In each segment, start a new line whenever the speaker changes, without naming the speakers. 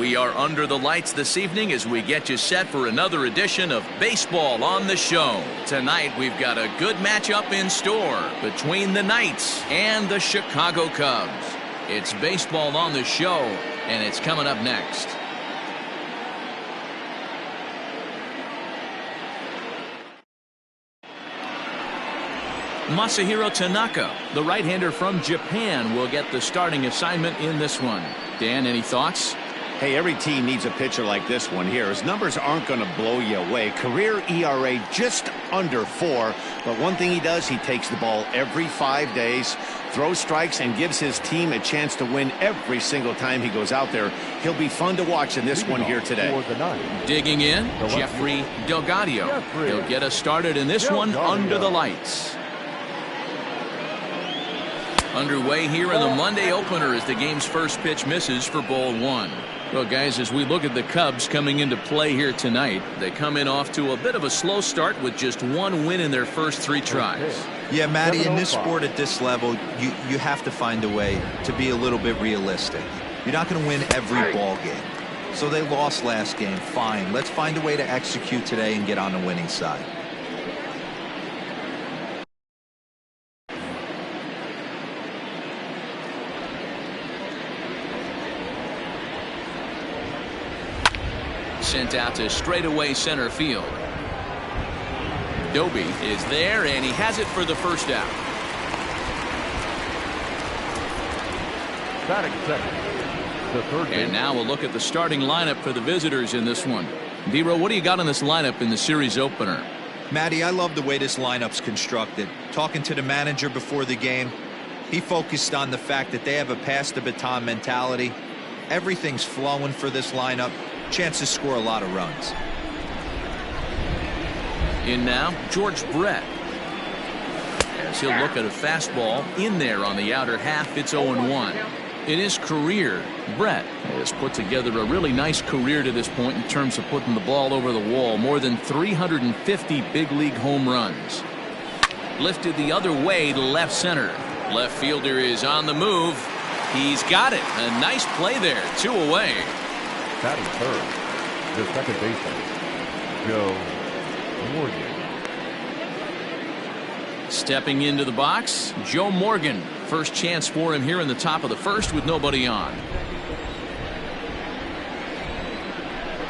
We are under the lights this evening as we get you set for another edition of Baseball on the Show. Tonight we've got a good matchup in store between the Knights and the Chicago Cubs. It's Baseball on the Show, and it's coming up next. Masahiro Tanaka, the right-hander from Japan, will get the starting assignment in this one. Dan, any thoughts?
Hey, every team needs a pitcher like this one here. His numbers aren't going to blow you away. Career ERA just under 4. But one thing he does, he takes the ball every 5 days, throws strikes, and gives his team a chance to win every single time he goes out there. He'll be fun to watch in this one here today.
Digging in, Jeffrey Delgadio. He'll get us started in this one under the lights. Underway here in the Monday opener as the game's first pitch misses for ball 1. Well, guys, as we look at the Cubs coming into play here tonight, they come in off to a bit of a slow start with just 1 win in their first 3 tries.
Yeah, Matty, in this sport at this level, you have to find a way to be a little bit realistic. You're not going to win every ball game. So they lost last game. Fine. Let's find a way to execute today and get on the winning side.
Sent out to straightaway center field. Doby is there, and he has it for the first out. And now we'll look at the starting lineup for the visitors in this one. Dero, what do you got in this lineup in the series opener?
Matty, I love the way this lineup's constructed. Talking to the manager before the game, he focused on the fact that they have a pass the baton mentality. Everything's flowing for this lineup. Chance to score a lot of runs.
In now, George Brett. As he'll look at a fastball in there on the outer half, it's 0-1. In his career, Brett has put together a really nice career to this point in terms of putting the ball over the wall. More than 350 big league home runs. Lifted the other way to left center. Left fielder is on the move. He's got it. A nice play there. 2 away.
Batting third, the second baseman, Joe Morgan.
Stepping into the box, Joe Morgan. First chance for him here in the top of the first with nobody on.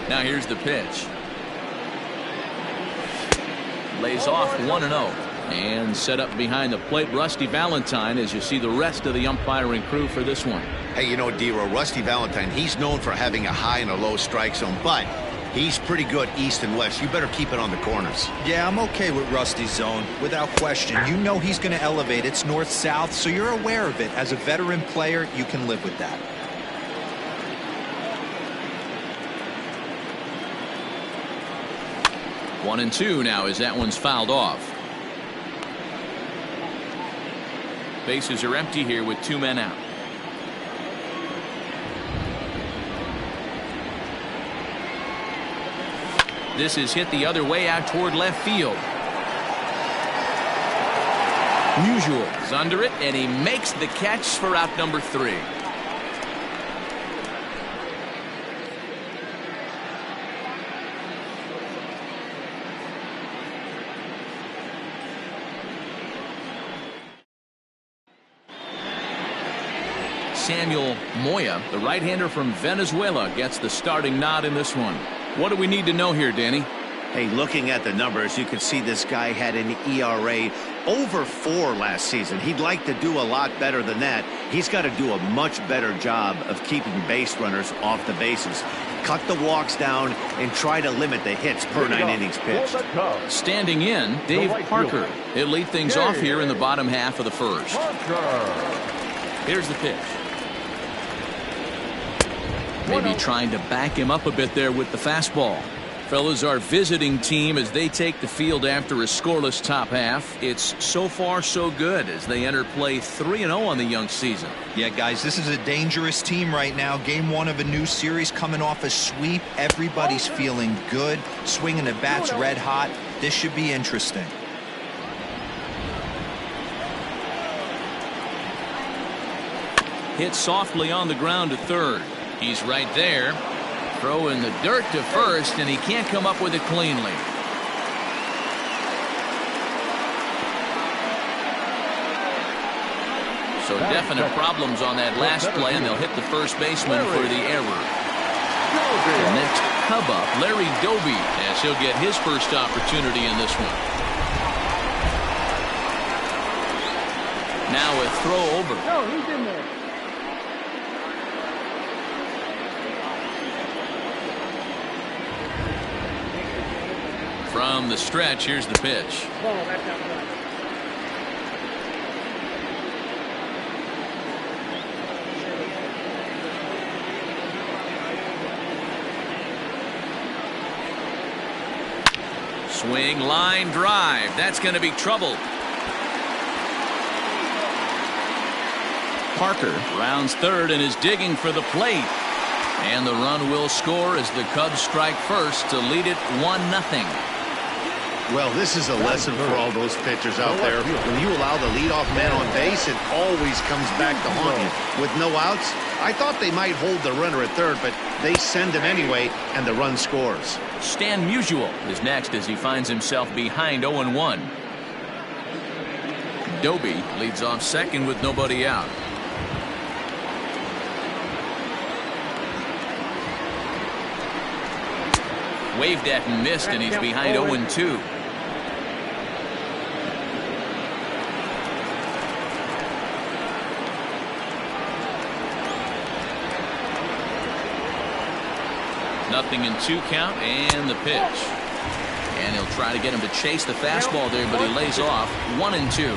Now here's the pitch. Lays off 1-0. And set up behind the plate, Rusty Valentine, as you see the rest of the umpiring crew for this one.
Hey, you know, Dero, Rusty Valentine, he's known for having a high and a low strike zone, but he's pretty good east and west. You better keep it on the corners.
Yeah, I'm okay with Rusty's zone, without question. You know he's going to elevate. It's north-south, so you're aware of it. As a veteran player, you can live with that.
One and two now as that one's fouled off. Bases are empty here with 2 men out. This is hit the other way out toward left field. Musial is under it, and he makes the catch for out number 3. Samuel Moya, the right-hander from Venezuela, gets the starting nod in this one. What do we need to know here, Danny?
Hey, looking at the numbers, you can see this guy had an ERA over 4 last season. He'd like to do a lot better than that. He's got to do a much better job of keeping base runners off the bases. Cut the walks down and try to limit the hits per 9 innings pitched.
Standing in, Dave Parker. He'll lead things off here in the bottom half of the first. Here's the pitch. Maybe trying to back him up a bit there with the fastball. Fellas, our visiting team as they take the field after a scoreless top half. It's so far so good as they enter play 3-0 on the young season.
Yeah, guys, this is a dangerous team right now. Game 1 of a new series coming off a sweep. Everybody's feeling good. Swinging the bats red hot. This should be interesting.
Hit softly on the ground to third. He's right there. Throw in the dirt to first, and he can't come up with it cleanly. So definite problems on that last play, and they'll hit the first baseman for the error. The next Cub up, Larry Doby, as he'll get his first opportunity in this one. Now a throw over.
No, he's in there.
From the stretch, here's the pitch.
Oh, that's not right.
Swing, line drive. That's going to be trouble. Parker rounds third and is digging for the plate. And the run will score as the Cubs strike first to lead it 1-0.
Well, this is a lesson for all those pitchers out there. When you allow the leadoff man on base, it always comes back to haunt you. With no outs, I thought they might hold the runner at third, but they send him anyway, and the run scores.
Stan Musial is next as he finds himself behind 0-1. Doby leads off second with nobody out. Waved at and missed, and he's behind 0-2. Nothing in 2 count, and the pitch. And he'll try to get him to chase the fastball there, but he lays off 1-2.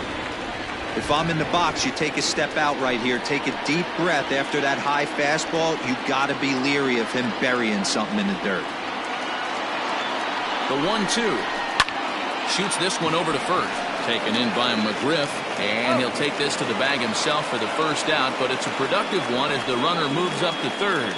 If I'm in the box, you take a step out right here. Take a deep breath after that high fastball. You got to be leery of him burying something in the dirt.
The 1-2. Shoots this one over to first. Taken in by McGriff, and he'll take this to the bag himself for the first out, but it's a productive one as the runner moves up to third.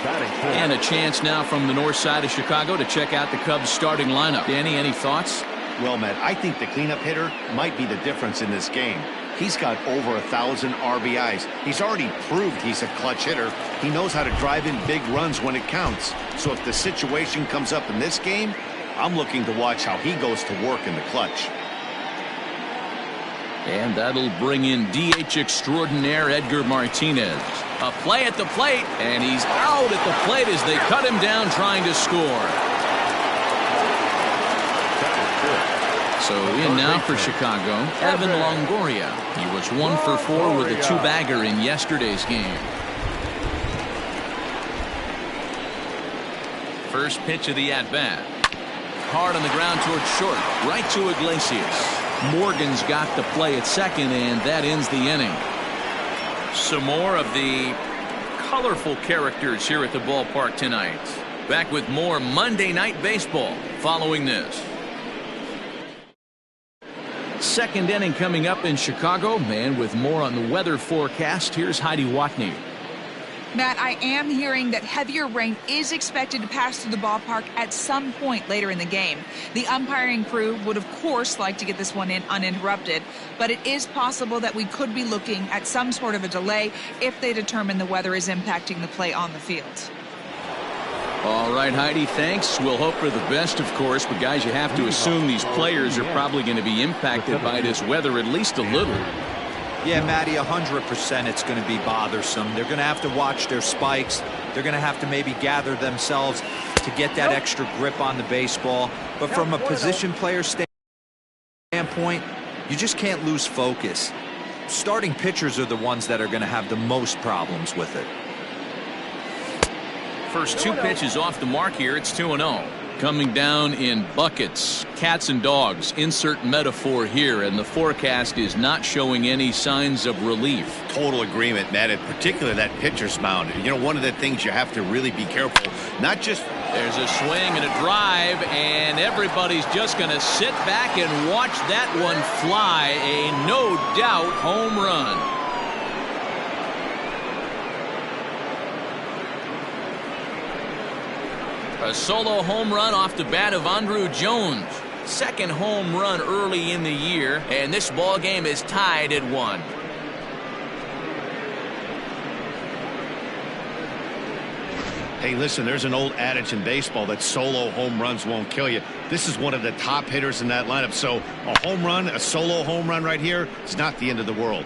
And a chance now from the north side of Chicago to check out the Cubs starting lineup. Danny, any thoughts?
Well, Matt, I think the cleanup hitter might be the difference in this game. He's got over 1,000 RBIs. He's already proved he's a clutch hitter. He knows how to drive in big runs when it counts. So if the situation comes up in this game, I'm looking to watch how he goes to work in the clutch.
And that'll bring in DH extraordinaire Edgar Martinez. A play at the plate, and he's out at the plate as they cut him down trying to score. So in now for Chicago, Evan Longoria. He was 1 for 4 with a 2-bagger in yesterday's game. First pitch of the at-bat. Hard on the ground towards short, right to Iglesias. Morgan's got the play at second, and that ends the inning. Some more of the colorful characters here at the ballpark tonight. Back with more Monday Night Baseball following this. Second inning coming up in Chicago, and with more on the weather forecast, here's Heidi Watney.
Matt, I am hearing that heavier rain is expected to pass through the ballpark at some point later in the game. The umpiring crew would, of course, like to get this one in uninterrupted, but it is possible that we could be looking at some sort of a delay if they determine the weather is impacting the play on the field.
All right, Heidi, thanks. We'll hope for the best, of course, but guys, you have to assume these players are probably going to be impacted by this weather at least a little.
Yeah, Matty, 100% it's going to be bothersome. They're going to have to watch their spikes. They're going to have to maybe gather themselves to get that extra grip on the baseball. But from a position player standpoint, you just can't lose focus. Starting pitchers are the ones that are going to have the most problems with it.
First 2 pitches off the mark here. It's 2-0. Coming down in buckets, cats and dogs, insert metaphor here, and the forecast is not showing any signs of relief.
Total agreement, Matt, in particular that pitcher's mound. You know, one of the things you have to really be careful, not just...
There's a swing and a drive, and everybody's just going to sit back and watch that one fly. A no-doubt home run. A solo home run off the bat of Andruw Jones. Second home run early in the year, and this ball game is tied at 1.
Hey, listen, there's an old adage in baseball that solo home runs won't kill you. This is one of the top hitters in that lineup. So a home run, a solo home run right here, is not the end of the world.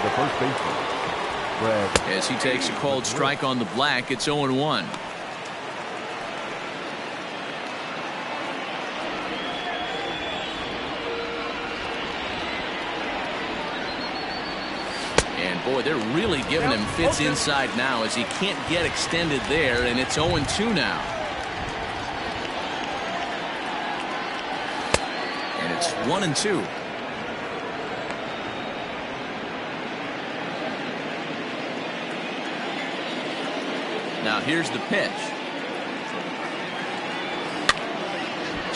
The first baseman, Brad.
As he takes a called strike on the black, it's 0-1. And boy, they're really giving him fits inside now as he can't get extended there, and it's 0-2 now. And it's 1-2. Now here's the pitch.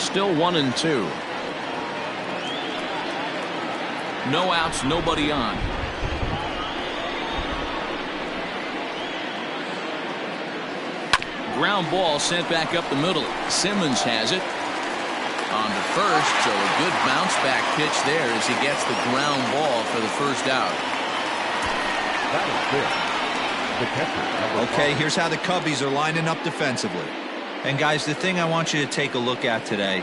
Still 1-2. No outs, nobody on. Ground ball sent back up the middle. Simmons has it on to first, so a good bounce back pitch there as he gets the ground ball for the first out.
That is good.
Okay, here's how the Cubbies are lining up defensively. And guys, the thing I want you to take a look at today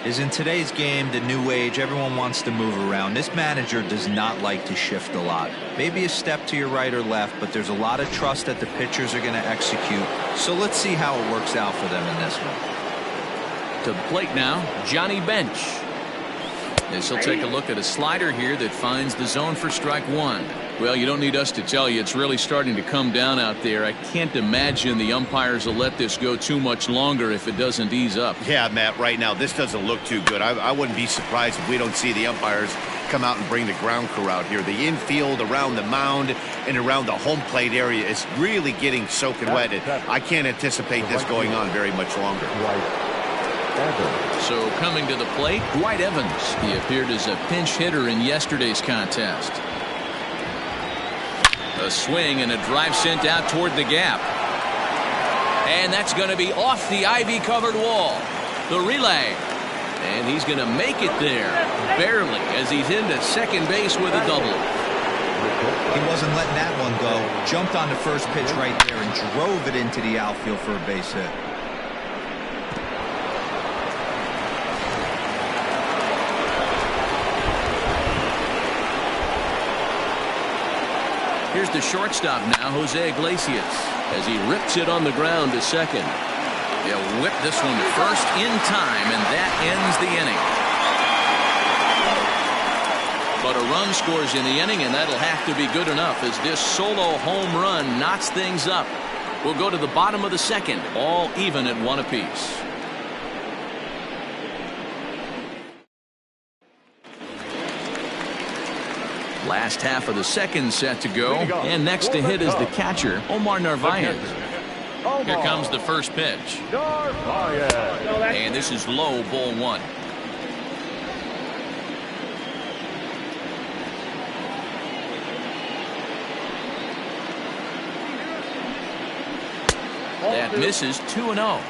is in today's game, the new age, everyone wants to move around. This manager does not like to shift a lot. Maybe a step to your right or left, but there's a lot of trust that the pitchers are going to execute. So let's see how it works out for them in this one.
To the plate now, Johnny Bench. As he'll take a look at a slider here that finds the zone for strike one. Well, you don't need us to tell you it's really starting to come down out there. I can't imagine the umpires will let this go too much longer if it doesn't ease up.
Yeah, Matt, right now this doesn't look too good. I wouldn't be surprised if we don't see the umpires come out and bring the ground crew out here. The infield around the mound and around the home plate area is really getting soaking wet. I can't anticipate this going on very much longer.
So coming to the plate, Dwight Evans. He appeared as a pinch hitter in yesterday's contest. A swing and a drive sent out toward the gap. And that's going to be off the ivy-covered wall. The relay. And he's going to make it there. Barely, as he's into second base with a double.
He wasn't letting that one go. Jumped on the first pitch right there and drove it into the outfield for a base hit.
Here's the shortstop now, Jose Iglesias, as he rips it on the ground to second. He'll whip this one to first in time, and that ends the inning. But a run scores in the inning, and that'll have to be good enough as this solo home run knocks things up. We'll go to the bottom of the second, all even at one apiece. Last half of the second set to go, and next to hit is the catcher, Omar Narvaez. Here comes the first pitch. And this is low, ball one. That misses 2-0.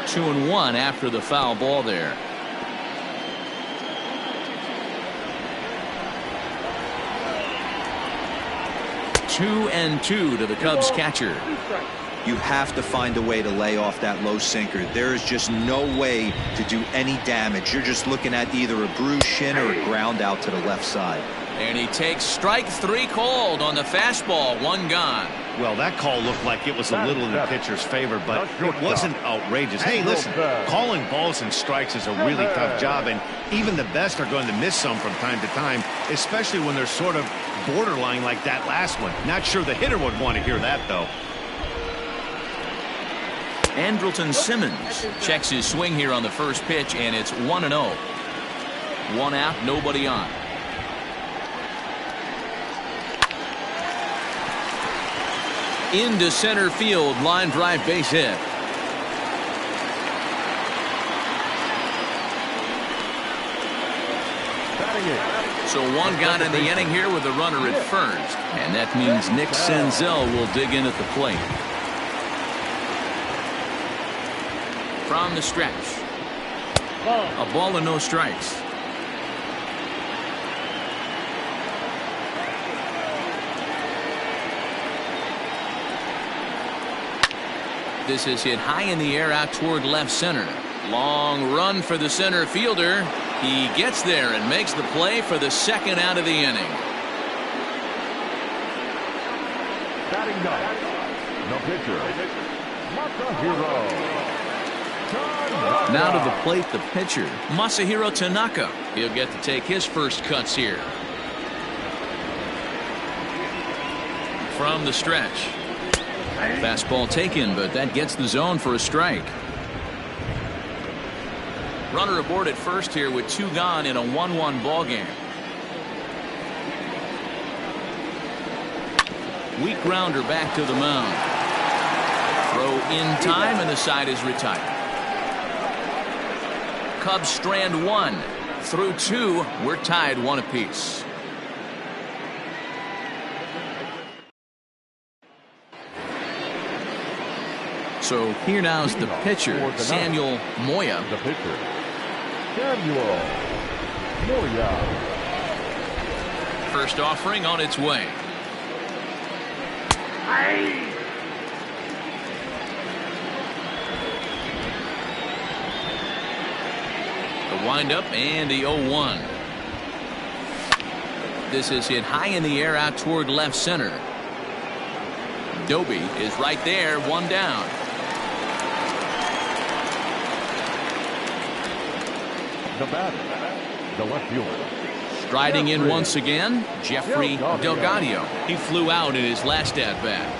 Two and one after the foul ball there. Two and two to the Cubs catcher.
You have to find a way to lay off that low sinker. There is just no way to do any damage. You're just looking at either a bruised shin or a ground out to the left side.
And he takes strike three called on the fastball. One gone.
Well, that call looked like it was a little in the pitcher's favor, but it wasn't outrageous. Hey, listen, calling balls and strikes is a really tough job, and even the best are going to miss some from time to time, especially when they're sort of borderline like that last one. Not sure the hitter would want to hear that, though.
Andrelton Simmons checks his swing here on the first pitch, and it's 1-0. One out, nobody on. Into center field, line drive base hit.
swinging.
So one got in the inning here with a runner at first, and that means Nick Senzel will dig in at the plate. From the stretch, a ball and no strikes. This is hit high in the air out toward left center. Long run for the center fielder. He gets there and makes the play for the second out of the inning.
Batting ninth, the pitcher, Masahiro.
Now to the plate, the pitcher, Masahiro Tanaka. He'll get to take his first cuts here. From the stretch. Fastball taken, but that gets the zone for a strike. Runner aboard at first here with 2 gone in a 1-1 ball game. Weak grounder back to the mound. Throw in time, and the side is retired. Cubs strand 1. Through 2, we're tied 1 apiece. So here now's the pitcher, Samuel Moya.
The pitcher, Samuel Moya.
First offering on its way. The windup and the 0-1. This is hit high in the air out toward left center. Doby is right there, 1 down.
The batter, the left fielder.
Striding in once again, Jeffrey Delgadio. He flew out in his last at-bat.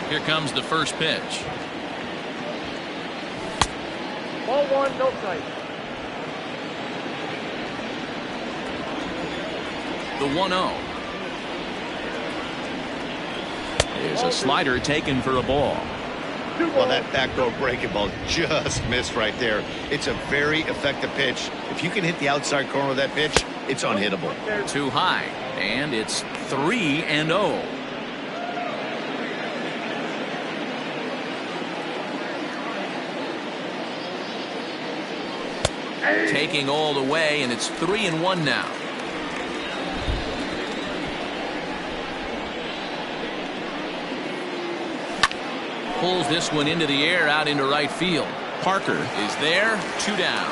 Here comes the first pitch.
Ball 1, no strike.
The 1-0. There's a slider taken for a ball.
Well, that backdoor breaking ball just missed right there. It's a very effective pitch. If you can hit the outside corner of that pitch, it's unhittable.
Too high, and it's 3-0. Taking all the way, and it's 3-1 now. Pulls this one into the air out into right field. Parker is there, 2 down.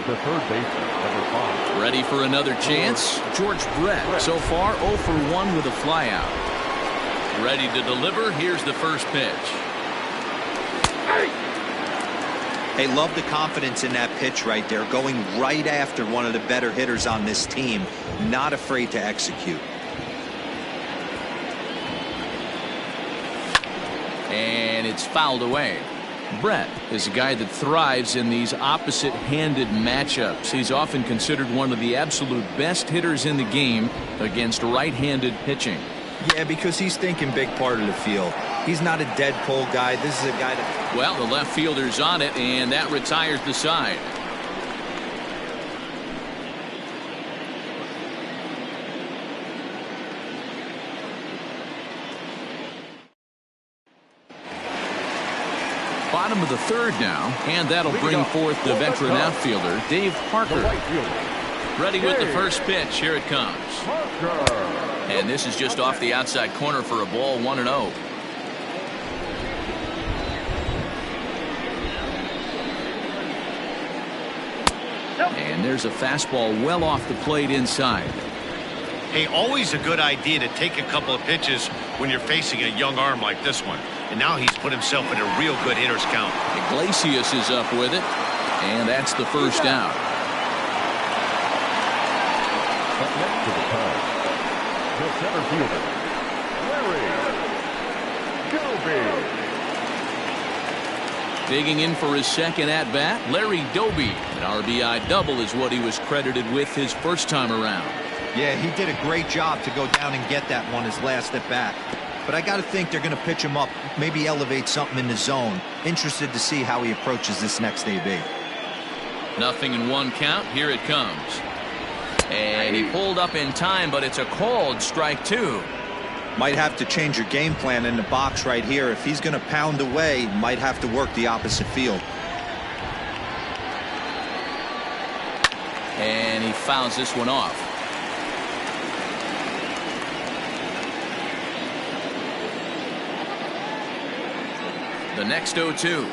The third baseman, number 5.
Ready for another chance. George Brett so far 0 for 1 with a flyout. Ready to deliver. Here's the first pitch.
Hey, love the confidence in that pitch right there. Going right after one of the better hitters on this team. Not afraid to execute.
And it's fouled away. Brett is a guy that thrives in these opposite-handed matchups. He's often considered one of the absolute best hitters in the game against right-handed pitching.
Yeah, because he's thinking big part of the field. He's not a dead pull guy. This is a guy that...
Well, the left fielder's on it, and that retires the side. Bottom of the third now, and that'll bring forth the veteran outfielder, Dave Parker. Ready with the first pitch. Here it comes. And this is just off the outside corner for a ball, 1-0. And there's a fastball well off the plate inside.
Hey, always a good idea to take a couple of pitches when you're facing a young arm like this one. And now he's put himself in a real good hitter's count.
Iglesias is up with it, and that's the first out.
Up next to the time, the center fielder, Larry Doby.
Digging in for his second at-bat, Larry Doby. An RBI double is what he was credited with his first time around.
Yeah, he did a great job to go down and get that one his last at-bat. But I got to think they're going to pitch him up, maybe elevate something in the zone. Interested to see how he approaches this next AB.
Nothing in one count. Here it comes. And he pulled up in time, but it's a called strike two.
Might have to change your game plan in the box right here. If he's going to pound away, might have to work the opposite field.
And he fouls this one off. The next 0-2.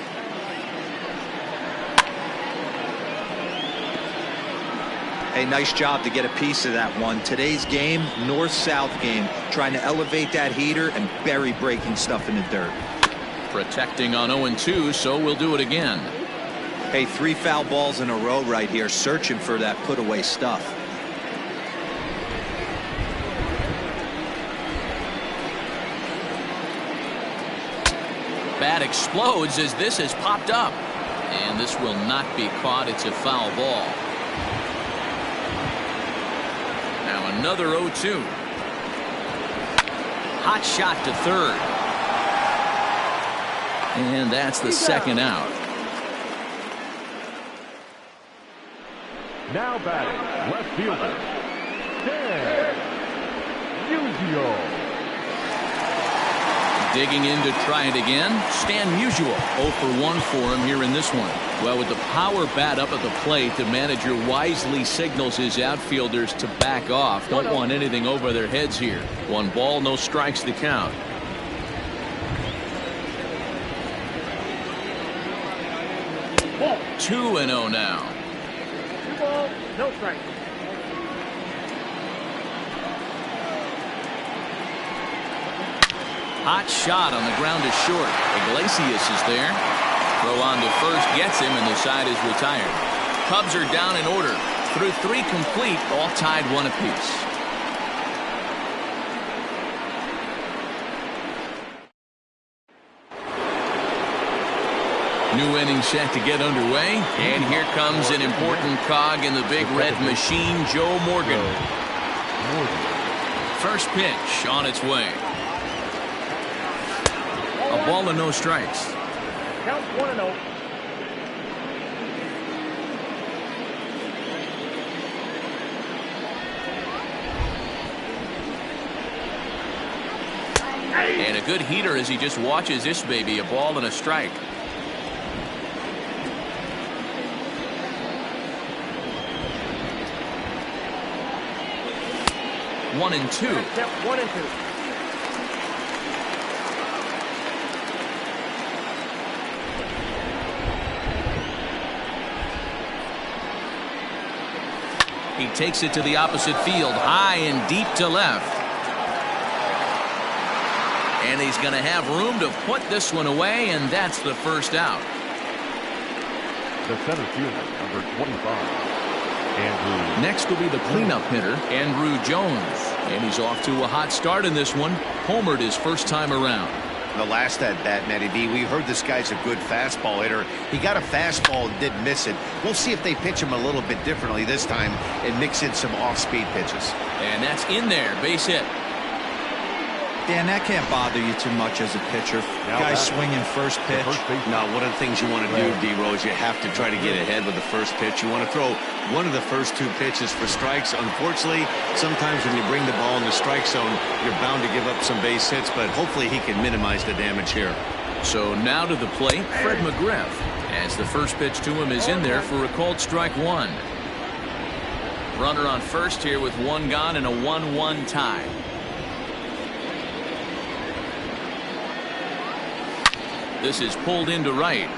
Hey, nice job to get a piece of that one. Today's game, north-south game, trying to elevate that heater and bury breaking stuff in the dirt.
Protecting on 0-2, so we'll do it again.
Hey, 3 foul balls in a row right here, searching for that put-away stuff.
Bat explodes as this has popped up. And this will not be caught. It's a foul ball. Now another 0-2. Hot shot to third. And that's the second out.
Now batting, left fielder, Dan Musial.
Digging in to try it again, Stan Musial. 0 for 1 for him here in this one. Well, with the power bat up at the plate, the manager wisely signals his outfielders to back off. Don't want anything over their heads here. 1 ball, no strikes to count.
Ball.
2-0 now.
2 balls, no strike.
Hot shot on the ground is short. Iglesias is there. Throw on to first gets him, and the side is retired. Cubs are down in order. Through 3 complete, all tied 1 apiece. New inning set to get underway, and here comes an important cog in the big red machine, Joe Morgan. First pitch on its way. A ball and no strikes.
Count 1-0.
And a good heater as he just watches this baby. A ball and a strike. One and two.
Count 1 and 2.
He takes it to the opposite field, high and deep to left. And he's going to have room to put this one away, and that's the first out.
The center fielder, number 25, Andrew.
Next will be the cleanup hitter, Andrew Jones. And he's off to a hot start in this one. Homered his first time around.
The last at bat, Matty D, we heard this guy's a good fastball hitter. He got a fastball and did miss it. We'll see if they pitch him a little bit differently this time and mix in some off-speed pitches.
And that's in there, base hit.
Dan, that can't bother you too much as a pitcher. Guy swinging first pitch.
Now, one of the things you want to do, D-Rose, you have to try to get ahead with the first pitch. You want to throw one of the first 2 pitches for strikes. Unfortunately, sometimes when you bring the ball in the strike zone, you're bound to give up some base hits, but hopefully he can minimize the damage here.
So now to the plate, Fred McGriff, as the first pitch to him is in there for a called strike 1. Runner on first here with 1 gone and a 1-1 tie. This is pulled into right.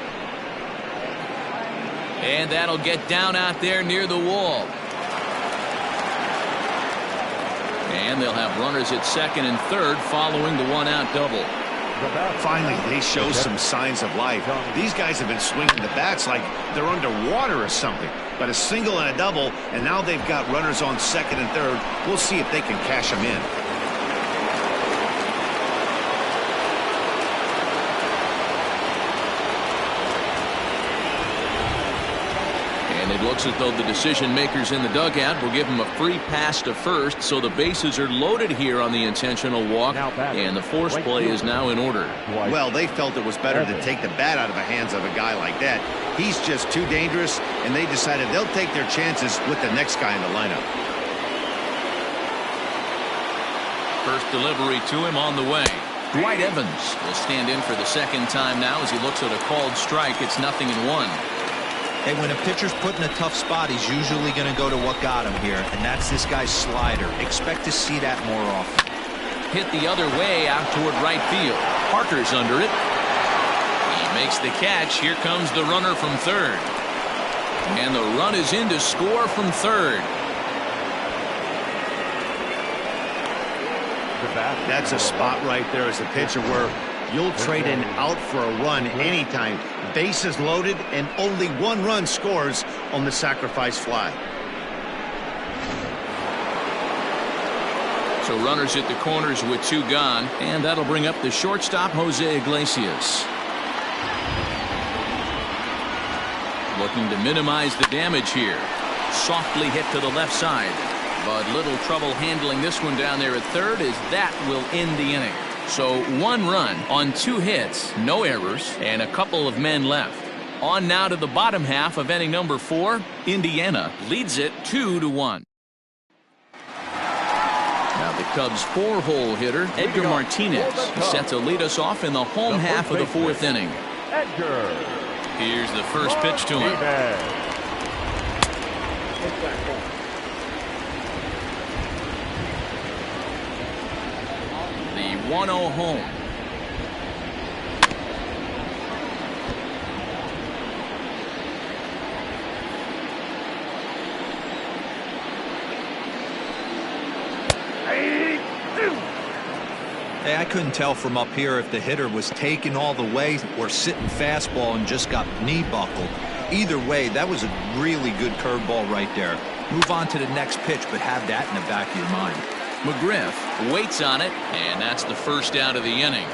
And that'll get down out there near the wall. And they'll have runners at second and third following the 1-out double.
Finally, they show some signs of life. These guys have been swinging the bats like they're underwater or something. But a single and a double, and now they've got runners on second and third. We'll see if they can cash them in.
looks as though the decision makers in the dugout will give him a free pass to first, so the bases are loaded here on the intentional walk, and the force play is now in order.
Well, they felt it was better to take the bat out of the hands of a guy like that. He's just too dangerous, and they decided they'll take their chances with the next guy in the lineup.
First delivery to him on the way. Dwight Evans will stand in for the second time now as he looks at a called strike. It's 0-1.
Hey, when a pitcher's put in a tough spot, he's usually going to go to what got him here, and that's this guy's slider. Expect to see that more often.
Hit the other way out toward right field. Parker's under it. He makes the catch. Here comes the runner from third. And the run is in to score from third.
That's a spot right there as a pitcher where you'll trade an out for a run anytime. Bases loaded and only one run scores on the sacrifice fly.
So runners at the corners with 2 gone, and that'll bring up the shortstop Jose Iglesias. Looking to minimize the damage here. Softly hit to the left side. But little trouble handling this one down there at third, as that will end the inning. So 1 run on 2 hits, no errors, and a couple of men left. On now to the bottom half of inning number 4. Indiana leads it 2-1. Now the Cubs' 4-hole hitter, Edgar Martinez, set to lead us off in the home half of the 4th inning. Here's the first pitch to him. The 1-0 home.
Hey, I couldn't tell from up here if the hitter was taking all the way or sitting fastball and just got knee buckled. Either way, that was a really good curveball right there. Move on to the next pitch, but have that in the back of your mind.
McGriff waits on it, and that's the first out of the inning.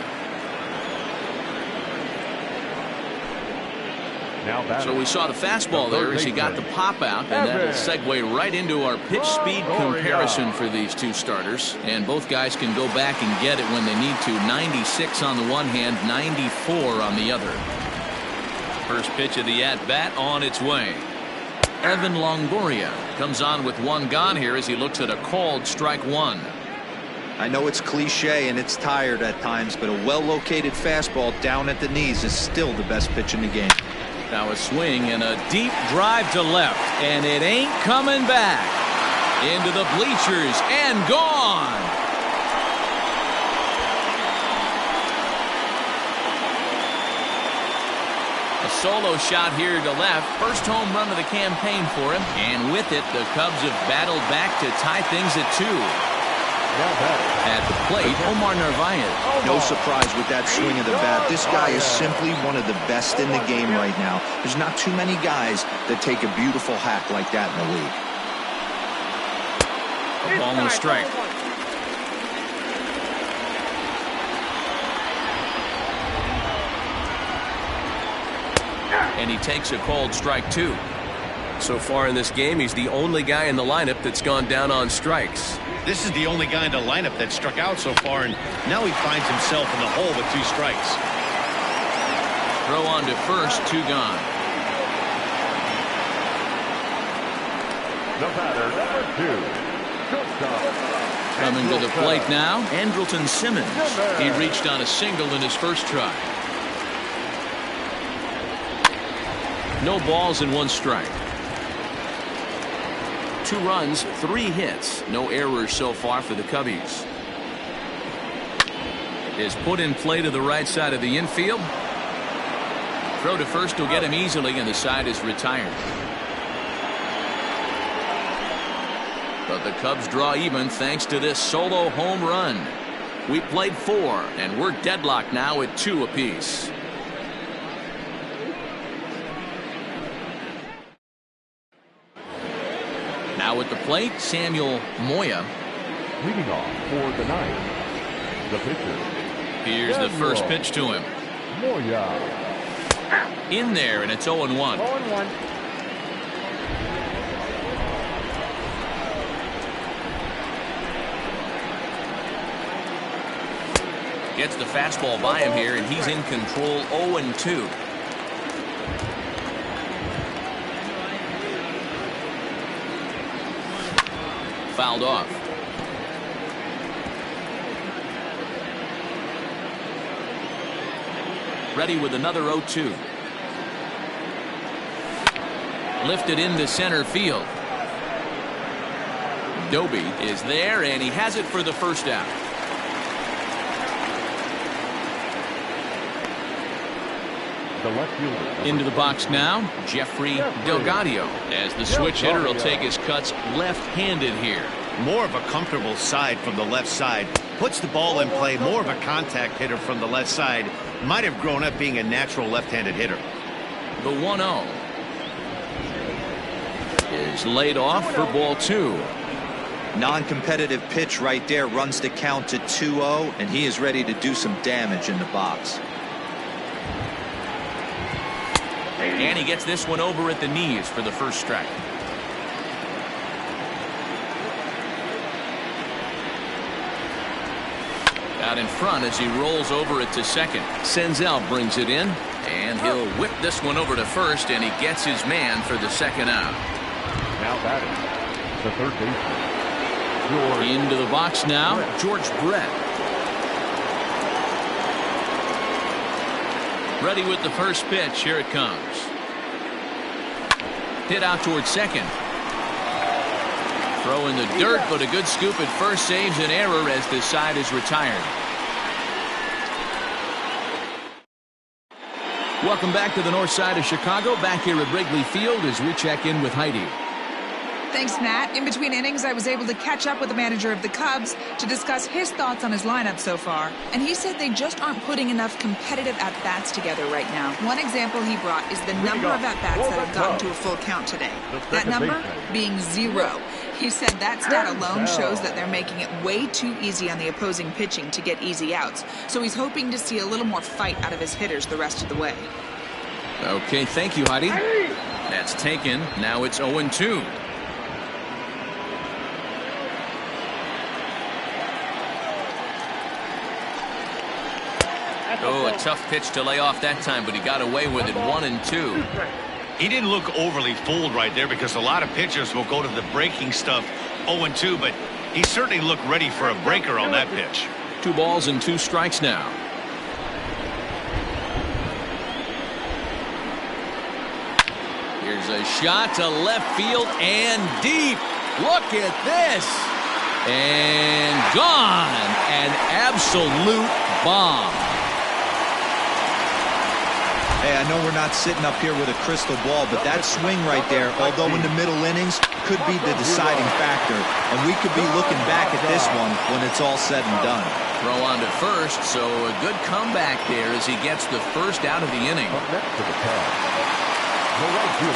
So we saw the fastball there as he got the pop out, and that'll segue right into our pitch speed comparison for these 2 starters. And both guys can go back and get it when they need to. 96 on the one hand, 94 on the other. First pitch of the at-bat on its way. Evan Longoria comes on with 1 gone here as he looks at a called strike 1.
I know it's cliche and it's tired at times, but a well-located fastball down at the knees is still the best pitch in the game.
Now a swing and a deep drive to left, and it ain't coming back. Into the bleachers and gone. A solo shot here to left. First home run of the campaign for him, and with it the Cubs have battled back to tie things at 2. At the plate, Omar Narvaez.
No surprise with that swing of the bat. This guy is simply one of the best in the game right now. There's not too many guys that take a beautiful hack like that in the league.
A ball and a strike. And he takes a called strike 2.
So far in this game, he's the only guy in the lineup that's gone down on strikes.
This is the only guy in the lineup that struck out so far, and now he finds himself in the hole with 2 strikes.
Throw on to first, 2 gone.
The batter, number 2, shortstop.
Coming to the plate now, Andrelton Simmons. He reached on a single in his first try. No balls and 1 strike. 2 runs, 3 hits. No errors so far for the Cubbies. Is put in play to the right side of the infield. Throw to first will get him easily, and the side is retired. But the Cubs draw even thanks to this solo home run. We played 4, and we're deadlocked now at 2 apiece. Now at the plate, Samuel Moya.
Leading off for the ninth, the pitcher.
Here's the first pitch to him.
Moya.
In there, and it's 0-1.
0-1.
Gets the fastball by him here, and he's in control. 0-2. Fouled off. Ready with another 0-2. Lifted into center field. Doby is there, and he has it for the first out.
The left fielder.
Into the box now, Jeffrey Delgadio, as the switch hitter will take his cuts left-handed here.
More of a comfortable side from the left side. Puts the ball in play. More of a contact hitter from the left side. Might have grown up being a natural left-handed hitter.
The 1-0 is laid off for ball 2.
Non-competitive pitch right there, runs the count to 2-0, and he is ready to do some damage in the box.
And he gets this one over at the knees for the first strike. Out in front as he rolls over it to second. Senzel brings it in, and he'll whip this one over to first, and he gets his man for the second out.
Now batting, the third baseman.
Into the box now, George Brett. Ready with the first pitch. Here it comes. Hit out towards second. Throw in the dirt, but a good scoop at first saves an error as this side is retired. Welcome back to the north side of Chicago. Back here at Wrigley Field as we check in with Heidi.
Thanks, Matt. In between innings, I was able to catch up with the manager of the Cubs to discuss his thoughts on his lineup so far. And he said they just aren't putting enough competitive at-bats together right now. One example he brought is the number of at-bats that have gotten to a full count today. That number being 0. He said that stat alone shows that they're making it way too easy on the opposing pitching to get easy outs. So he's hoping to see a little more fight out of his hitters the rest of the way.
Okay, thank you, Heidi. That's taken. Now it's 0-2. Oh, a tough pitch to lay off that time, but he got away with it. 1-2.
He didn't look overly fooled right there because a lot of pitchers will go to the breaking stuff 0-2, but he certainly looked ready for a breaker on that pitch.
2 balls and 2 strikes now. Here's a shot to left field and deep. Look at this. And gone. An absolute bomb.
Hey, I know we're not sitting up here with a crystal ball, but that swing right there, although in the middle innings, could be the deciding factor. And we could be looking back at this one when it's all said and done.
Throw on to first, so a good comeback there as he gets the first out of the inning.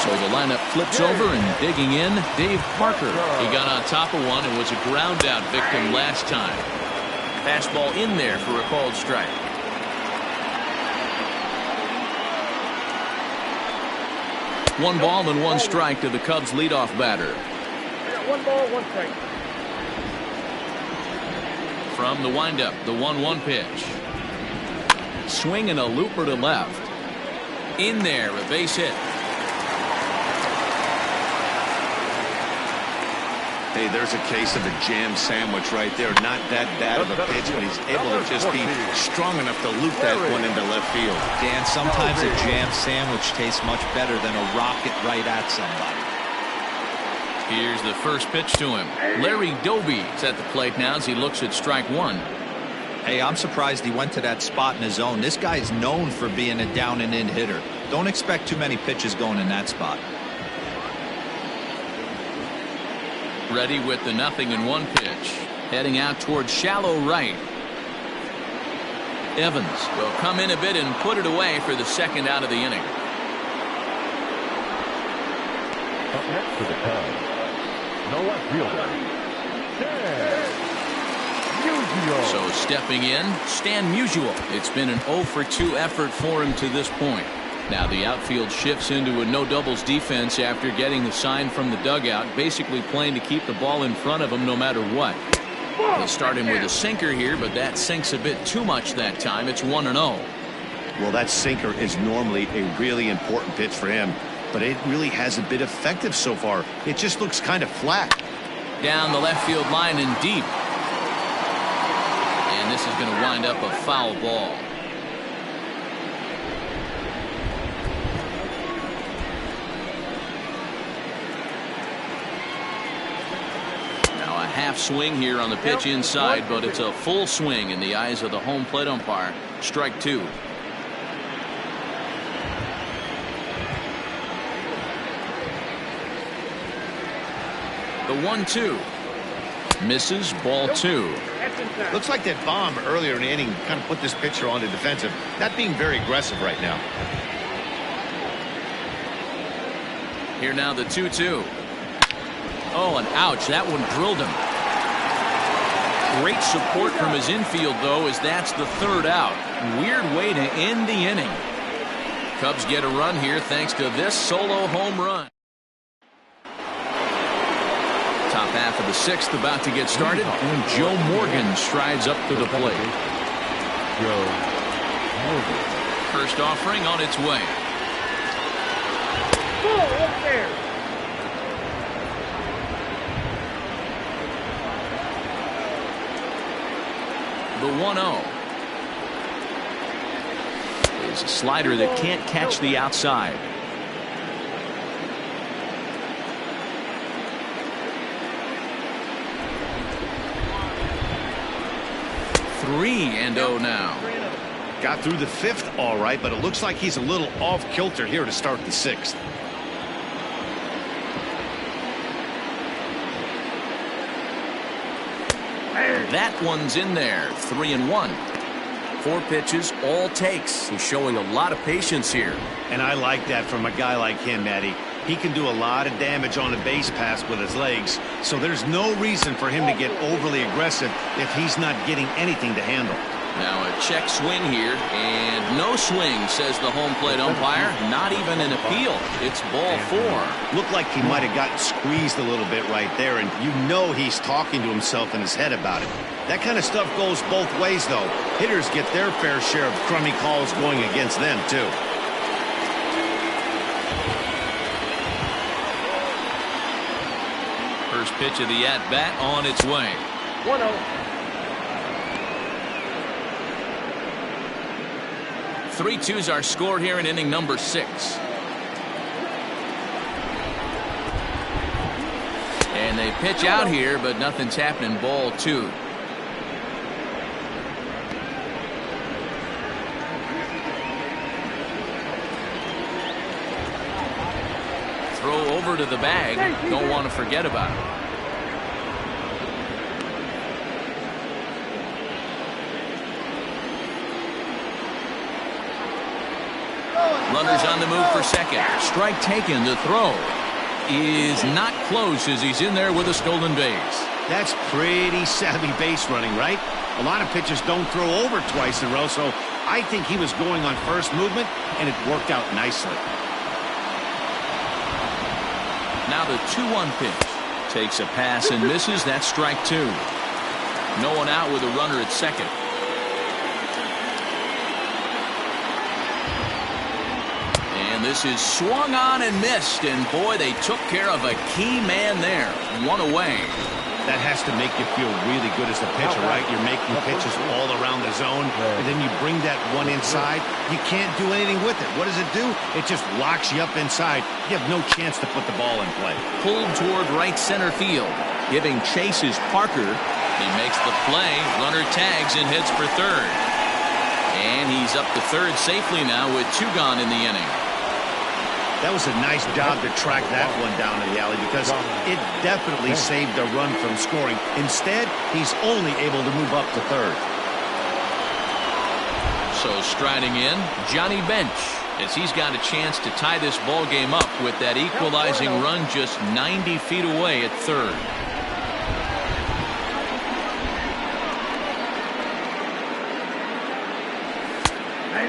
So the lineup flips over, and digging in, Dave Parker. He got on top of one and was a ground out victim last time. Fastball in there for a called strike. 1 ball and 1 strike to the Cubs leadoff batter.
1 ball, 1 strike.
From the windup, the 1-1 pitch. Swing and a looper to left. In there, a base hit.
Hey, there's a case of a jam sandwich right there. Not that bad of a pitch, but he's able to just be strong enough to loop that one into left field.
Dan, sometimes a jam sandwich tastes much better than a rocket right at somebody.
Here's the first pitch to him. Larry Doby's at the plate now as he looks at strike 1.
Hey, I'm surprised he went to that spot in his zone. This guy is known for being a down and in hitter. Don't expect too many pitches going in that spot.
Ready with the 0-1 pitch. Heading out towards shallow right. Evans will come in a bit and put it away for the second out of the inning.
Up next for the Cubs, the left fielder,
So stepping in, Stan Musial. It's been an 0-for-2 effort for him to this point. Now the outfield shifts into a no doubles defense after getting the sign from the dugout, basically playing to keep the ball in front of him no matter what. They'll start him with a sinker here, but that sinks a bit too much that time. It's 1-0.
Well, that sinker is normally a really important pitch for him, but it really hasn't been effective so far. It just looks kind of flat.
Down the left field line and deep. And this is going to wind up a foul ball. Now a half swing here on the pitch inside, but it's a full swing in the eyes of the home plate umpire. Strike two. The 1-2. Misses, ball two.
Looks like that bomb earlier in the inning kind of put this pitcher on the defensive. Not being very aggressive right now.
Here now the 2-2. Oh, and ouch, that one drilled him. Great support from his infield, though, as that's the third out. Weird way to end the inning. Cubs get a run here thanks to this solo home run. Top half of the sixth about to get started, and Joe Morgan strides up to the plate. First offering on its way. The 1-0 is a slider that can't catch the outside. 3-0 now.
Got through the fifth all right, but it looks like he's a little off kilter here to start the sixth.
That one's in there. 3-1.
4 pitches, all takes. He's showing a lot of patience here.
And I like that from a guy like him, Matty. He can do a lot of damage on a base pass with his legs, so there's no reason for him to get overly aggressive if he's not getting anything to handle.
Now a check swing here, and no swing, says the home plate umpire. Not even an appeal. It's ball 4.
Looked like he might have gotten squeezed a little bit right there, and you know he's talking to himself in his head about it. That kind of stuff goes both ways, though. Hitters get their fair share of crummy calls going against them, too.
First pitch of the at-bat on its way.
1-0.
3-2s are scored here in inning number 6. And they pitch out here, but nothing's happening. Ball 2. Throw over to the bag. Don't want to forget about it. Runners on the move for second. Strike taken. The throw is not close as he's in there with a stolen base.
That's pretty savvy base running, right? A lot of pitchers don't throw over twice in a row, so I think he was going on first movement, and it worked out nicely.
Now the 2-1 pitch. Takes a pass and misses. That's strike 2. No one out with a runner at second. And this is swung on and missed, and boy, they took care of a key man there. 1 away.
That has to make you feel really good as a pitcher, right? You're making pitches all around the zone, and then you bring that one inside. You can't do anything with it. What does it do? It just locks you up inside. You have no chance to put the ball in play.
Pulled toward right center field. Giving chase is Parker. He makes the play. Runner tags and heads for third. And he's up to third safely now with 2 gone in the inning.
That was a nice job to track that one down in the alley because it definitely saved a run from scoring. Instead, he's only able to move up to third.
So striding in, Johnny Bench, as he's got a chance to tie this ball game up with that equalizing run just 90 feet away at third.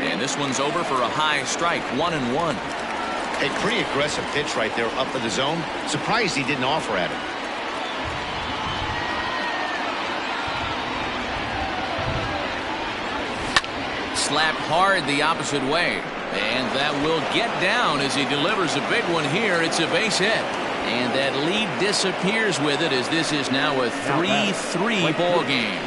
And this one's over for a high strike, 1-1.
A pretty aggressive pitch right there up in the zone. Surprised he didn't offer at it.
slapped hard the opposite way. And that will get down as he delivers a big one here. It's a base hit. And that lead disappears with it as this is now a 3-3 ball game.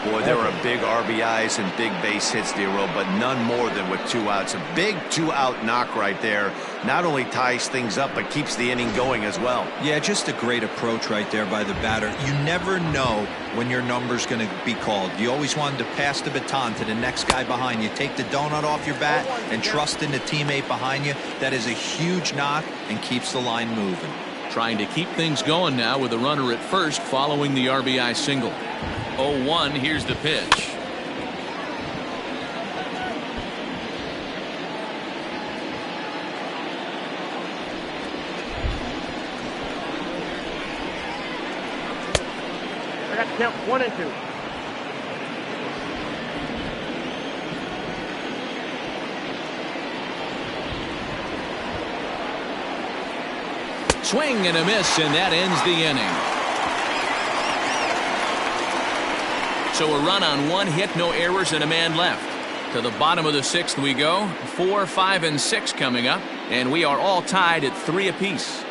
Boy, there are big RBIs and big base hits, Dero, but none more than with 2 outs. A big 2-out knock right there. Not only ties things up, but keeps the inning going as well.
Yeah, just a great approach right there by the batter. You never know when your number's going to be called. You always want to pass the baton to the next guy behind you. Take the donut off your bat and trust in the teammate behind you. That is a huge knock and keeps the line moving.
Trying to keep things going now with a runner at first following the RBI single. 0-1, here's the pitch.
I got to count 1 and 2.
Swing and a miss, and that ends the inning. So a run on 1 hit, no errors, and a man left. To the bottom of the 6th we go. 4, 5, and 6 coming up, and we are all tied at 3 apiece.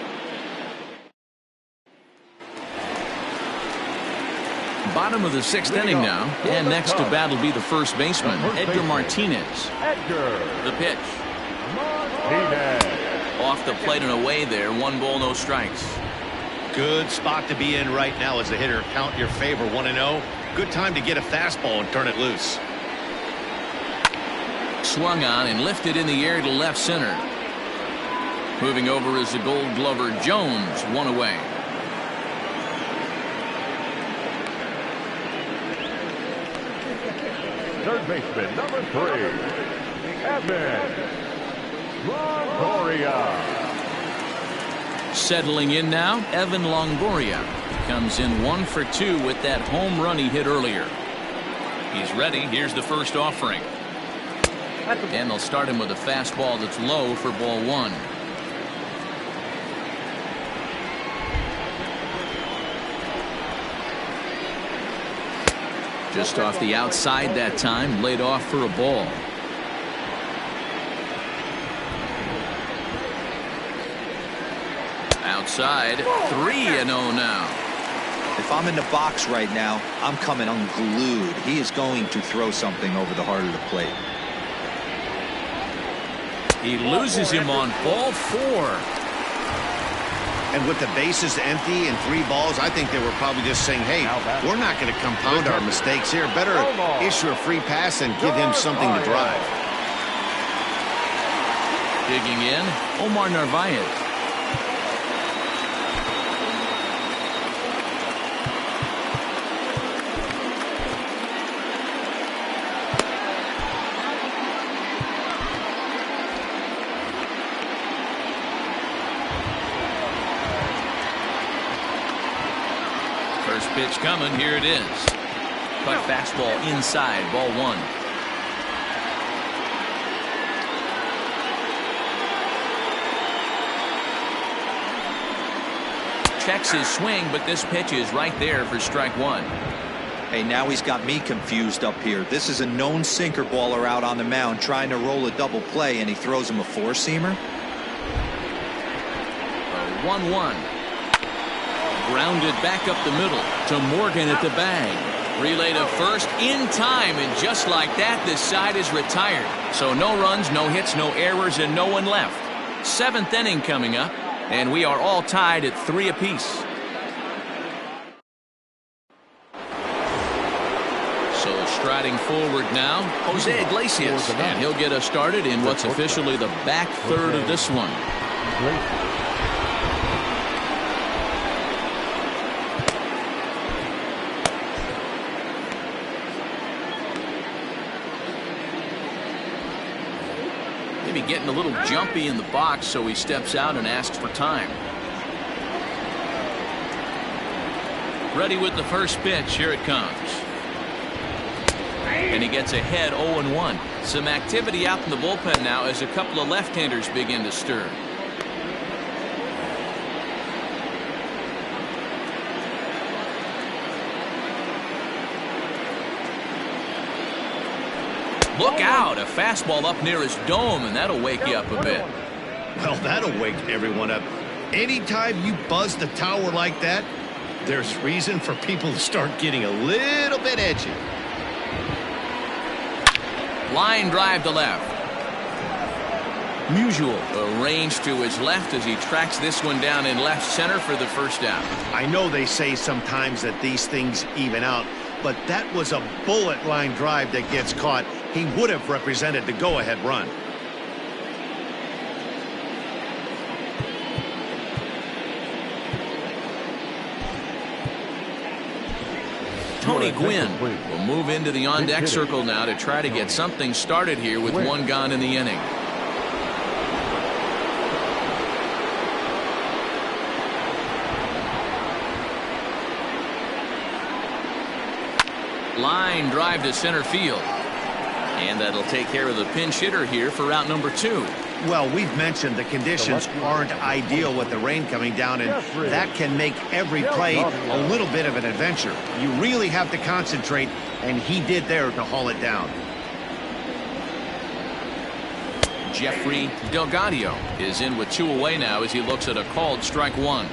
Bottom of the 6th inning now, and next to bat will be the first baseman, Edgar Martinez. The pitch. Off the plate and away there. 1 ball, no strikes.
Good spot to be in right now as a hitter. Count your favor, 1-0. Good time to get a fastball and turn it loose.
Swung on and lifted in the air to left center. Moving over is the Gold Glover Jones. 1 away.
Third baseman, number 3, Evan Longoria.
Settling in now, Evan Longoria comes in 1 for 2 with that home run he hit earlier. He's ready. Here's the first offering. And they'll start him with a fastball that's low for ball 1. Just off the outside that time, laid off for a ball. Outside, 3-0 now.
If I'm in the box right now, I'm coming unglued. He is going to throw something over the heart of the plate.
He loses him on ball 4.
And with the bases empty and 3 balls, I think they were probably just saying, hey, we're not going to compound our mistakes here. Better issue a free pass and give him something to drive.
Digging in, Omar Narvaez. First pitch coming. Here it is. Cut fastball inside. Ball 1. Checks his swing, but this pitch is right there for strike 1.
Hey, now he's got me confused up here. This is a known sinker baller out on the mound trying to roll a double play, and he throws him a 4-seamer.
1-1. Grounded back up the middle to Morgan at the bag. Relay to first in time, and just like that, this side is retired. So no runs, no hits, no errors, and no one left. 7th inning coming up, and we are all tied at 3 apiece. So striding forward now, Jose Iglesias, and he'll get us started in what's officially the back third of this one. Maybe getting a little jumpy in the box, so he steps out and asks for time. Ready with the first pitch. Here it comes. And he gets ahead 0-1. Some activity out in the bullpen now as a couple of left-handers begin to stir. Look out, a fastball up near his dome, and that'll wake you up a bit.
Well, that'll wake everyone up. Anytime you buzz the tower like that, there's reason for people to start getting a little bit edgy.
Line drive to left. Musial arranged to his left as he tracks this one down in left center for the first down.
I know they say sometimes that these things even out, but that was a bullet line drive that gets caught. He would have represented the go-ahead run.
Tony Gwynn will move into the on-deck circle now to try to get something started here with one gone in the inning. Line drive to center field. And that'll take care of the pinch hitter here for route number 2.
Well, we've mentioned the conditions aren't ideal with the rain coming down, and that can make every play a little bit of an adventure. You really have to concentrate, and he did there to haul it down.
Jeffrey Delgadio is in with 2 away now as he looks at a called strike 1.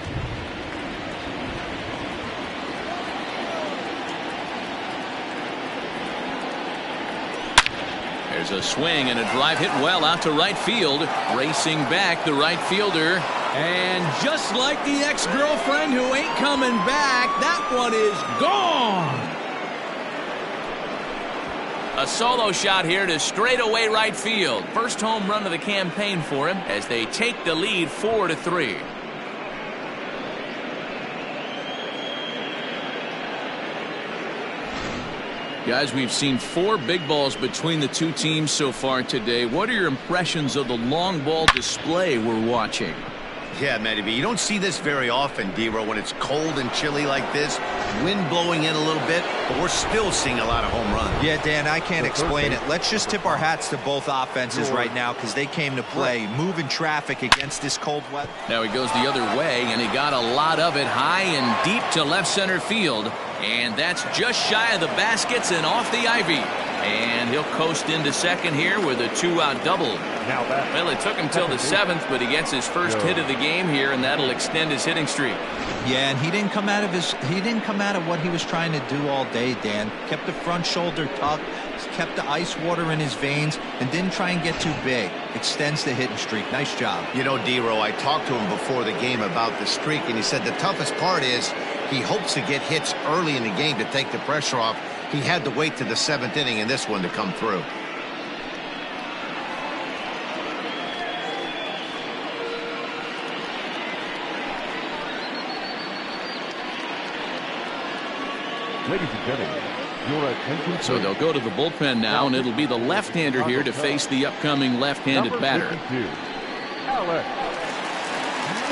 There's a swing and a drive hit well out to right field. Racing back, the right fielder.
And just like the ex-girlfriend who ain't coming back, that one is gone.
A solo shot here to straightaway right field. First home run of the campaign for him as they take the lead 4-3. Guys, we've seen 4 big balls between the two teams so far today. What are your impressions of the long ball display we're watching?
Yeah, Matty B, you don't see this very often, D-Row, when it's cold and chilly like this. Wind blowing in a little bit, but we're still seeing a lot of home runs.
Yeah, Dan, I can't explain it. Let's just tip our hats to both offenses right now because they came to play, moving traffic against this cold weather.
Now he goes the other way, and he got a lot of it high and deep to left center field. And that's just shy of the baskets and off the ivy. And he'll coast into second here with a 2-out double. Well, it took him till the 7th, but he gets his first hit of the game here, and that'll extend his hitting streak.
Yeah, and he didn't come out of what he was trying to do all day, Dan. Kept the front shoulder tucked, kept the ice water in his veins, and didn't try and get too big. Extends the hitting streak. Nice job.
You know, D-Row, I talked to him before the game about the streak, and he said the toughest part is he hopes to get hits early in the game to take the pressure off. He had to wait to the 7th inning in this one to come through.
Ladies and gentlemen, your attention.
So they'll go to the bullpen now, and it'll be the left-hander here to face the upcoming left-handed batter.
Alex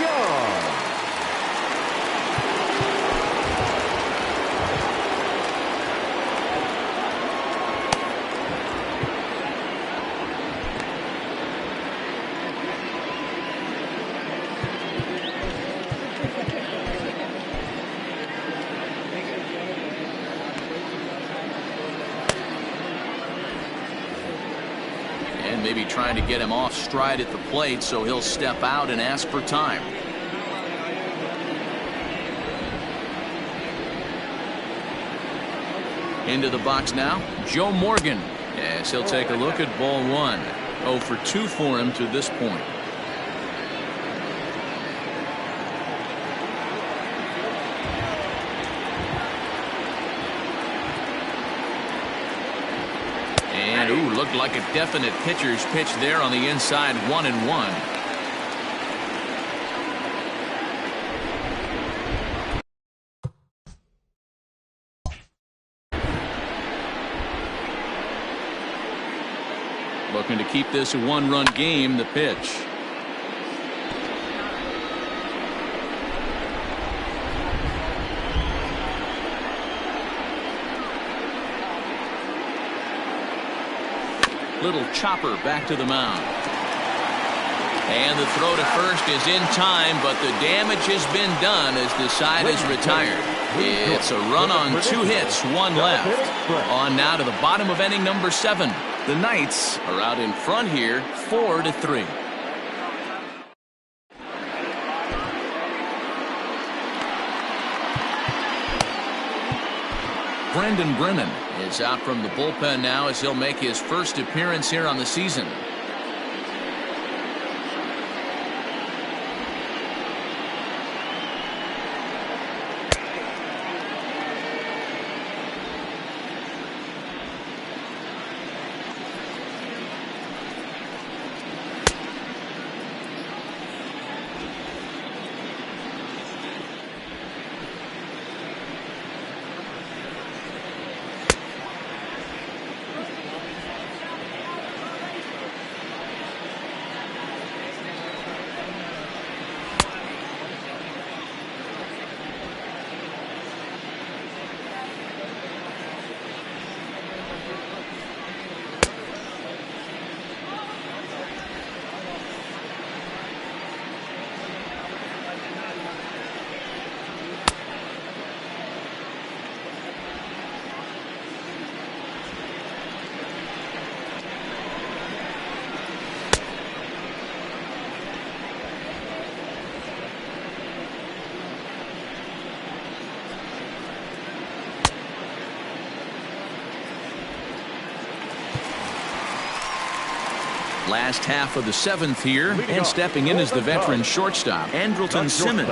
Young.
Maybe trying to get him off stride at the plate, so he'll step out and ask for time. Into the box now, Joe Morgan, as he'll take a look at ball 1. 0 for 2 for him to this point. And, ooh, looked like a definite pitcher's pitch there on the inside, 1-1. Looking to keep this a 1-run game, the pitch. Little chopper back to the mound. And the throw to first is in time, but the damage has been done as the side is retired. It's a run on 2 hits, 1 left. On now to the bottom of inning number 7. The Knights are out in front here, 4-3. Brendan Brennan is out from the bullpen now as he'll make his first appearance here on the season. Last half of the 7th here, and stepping in is the veteran shortstop, Andrelton Simmons.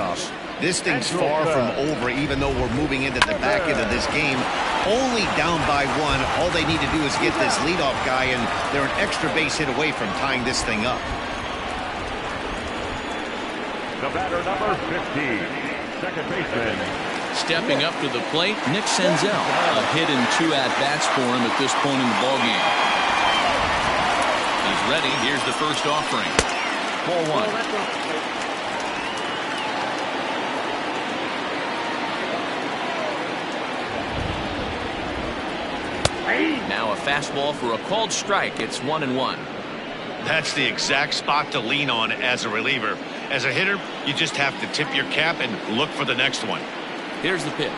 This thing's far from over, even though we're moving into the back end of this game. Only down by 1. All they need to do is get this leadoff guy, and they're an extra base hit away from tying this thing up.
The batter, number 15, second baseman.
Stepping up to the plate, Nick Senzel. A hit and 2 at-bats for him at this point in the ballgame. He's ready. Here's the first offering. Ball 1. Now a fastball for a called strike. It's 1-1.
That's the exact spot to lean on as a reliever. As a hitter, you just have to tip your cap and look for the next one.
Here's the pitch.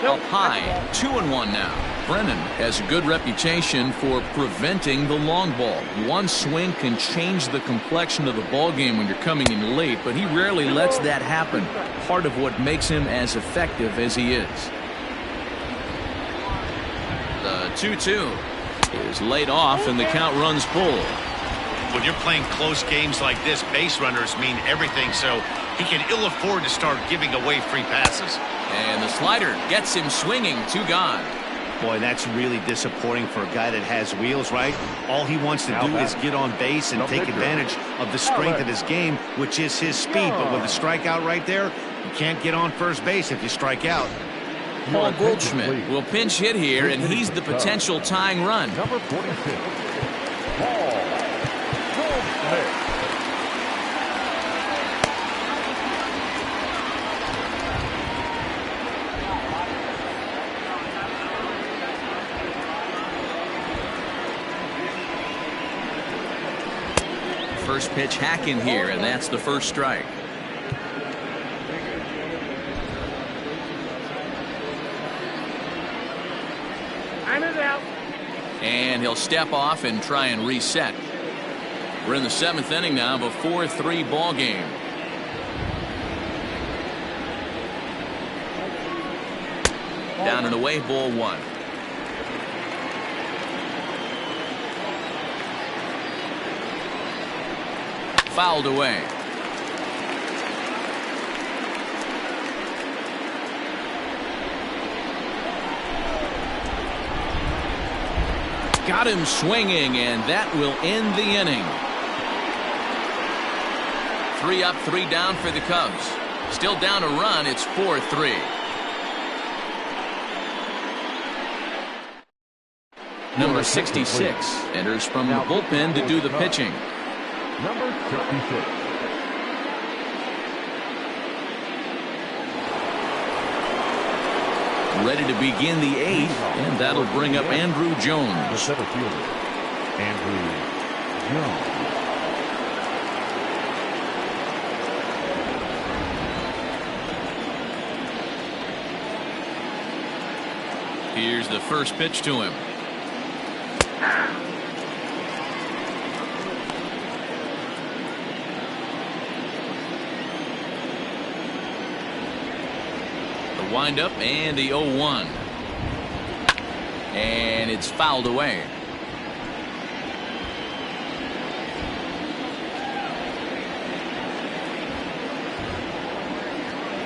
Up high, 2-1 now. Brennan has a good reputation for preventing the long ball. One swing can change the complexion of the ball game when you're coming in late, but he rarely lets that happen. Part of what makes him as effective as he is. The 2-2 is laid off, and the count runs full.
When you're playing close games like this, base runners mean everything, so he can ill afford to start giving away free passes.
And the slider gets him swinging. 2 gone.
Boy, that's really disappointing for a guy that has wheels, right? All he wants to do is get on base and take advantage of the strength of his game, which is his speed. But with a strikeout right there, you can't get on first base if you strike out.
Paul Goldschmidt will pinch hit here, and he's the potential tying run.
Number 46, Paul Goldschmidt.
First pitch hacking here, and that's the first strike.
Time is out.
And he'll step off and try and reset. We're in the 7th inning now of a 4-3 ball game. Down and away, ball 1. Fouled away. Got him swinging, and that will end the inning. 3 up, 3 down for the Cubs. Still down a run. It's 4-3. Number 66 enters from the bullpen to do the pitching.
Number 66.
Ready to begin the 8th, and that'll bring up Andrew
The
Jones.
center fielder, Andrew Jones.
Here's the first pitch to him. The windup and the 0-1. And it's fouled away.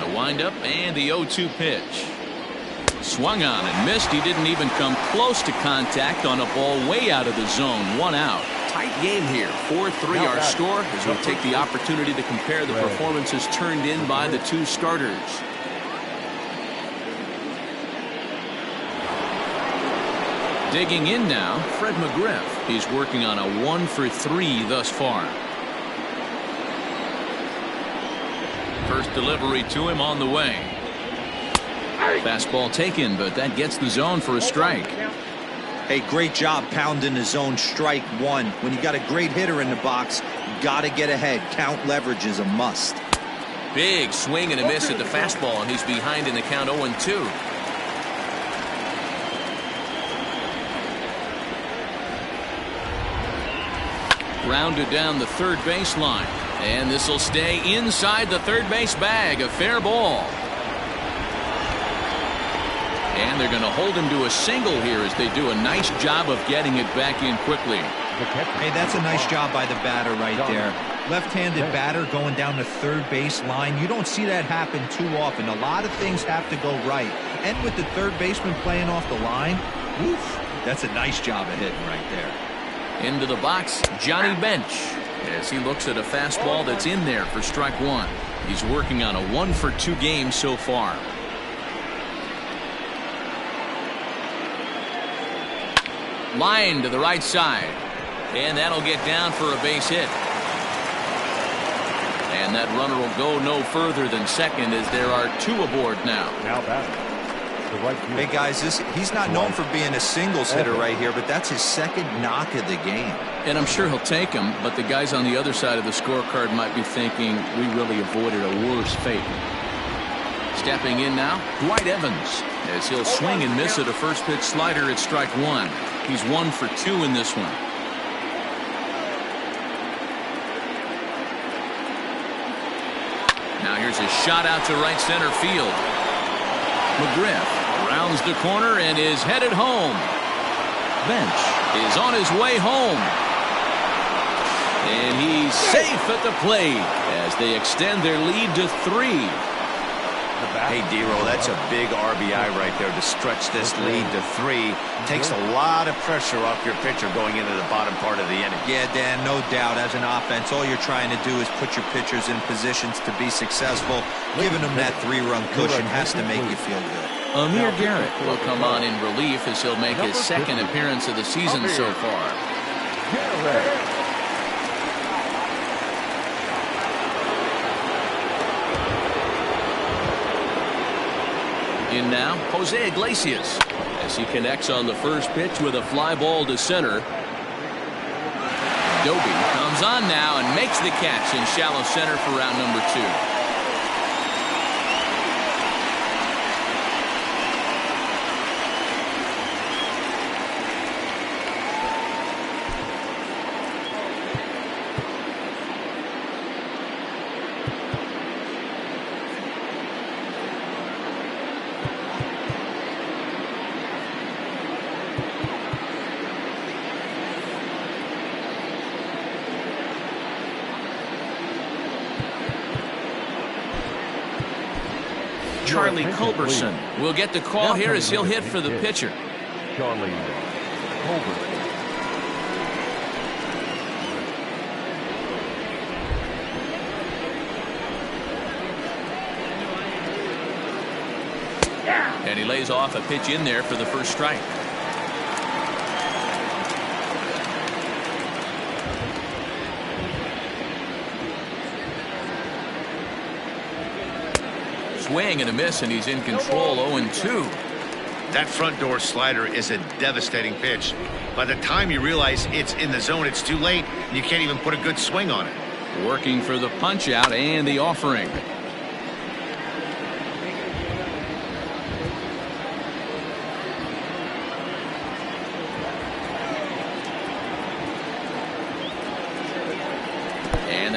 The windup and the 0-2 pitch. Swung on and missed. He didn't even come close to contact on a ball way out of the zone. 1 out. Tight game here. 4-3 our score as we take the opportunity to compare the performances turned in by the two starters. Digging in now, Fred McGriff. He's working on a 1-for-3 thus far. First delivery to him on the way. Fastball taken, but that gets the zone for a strike.
Hey, great job pounding the zone. Strike 1. When you got a great hitter in the box, you got to get ahead. Count leverage is a must.
Big swing and a miss at the fastball, and he's behind in the count 0-2. Grounded down the third baseline, and this will stay inside the third base bag. A fair ball. And they're going to hold him to a single here as they do a nice job of getting it back in quickly.
Hey, that's a nice job by the batter right there. Left-handed batter going down the third base line. You don't see that happen too often. A lot of things have to go right. And with the third baseman playing off the line, oof, that's a nice job of hitting right there.
Into the box, Johnny Bench, as he looks at a fastball that's in there for strike 1. He's working on a 1-for-2 game so far. Line to the right side, and that'll get down for a base hit. And that runner will go no further than second as there are 2 aboard now.
Hey guys, he's not known for being a singles hitter right here, but that's his second knock of the game.
And I'm sure he'll take him, but the guys on the other side of the scorecard might be thinking we really avoided a worse fate. Stepping in now, Dwight Evans, as he'll swing and miss at a first pitch slider at strike 1. He's 1-for-2 in this one. Now here's a shot out to right center field. McGriff rounds the corner and is headed home. Bench is on his way home. And he's safe at the plate as they extend their lead to 3.
Hey, D-Roll, that's a big RBI right there to stretch this lead to 3. Takes a lot of pressure off your pitcher going into the bottom part of the inning.
Yeah, Dan, no doubt. As an offense, all you're trying to do is put your pitchers in positions to be successful. Giving them that 3-run cushion has to make you feel good.
Amir Garrett will come on in relief as he'll make his second appearance of the season so far. In now, Jose Iglesias, as he connects on the first pitch with a fly ball to center. Doby comes on now and makes the catch in shallow center for round number 2. Charlie Culberson will get the call here as he'll hit for the pitcher.
Charlie Culberson.
And he lays off a pitch in there for the first strike. Swing and a miss, and he's in control. 0-2.
That front door slider is a devastating pitch. By the time you realize it's in the zone, it's too late, and you can't even put a good swing on it.
Working for the punch out and the offering.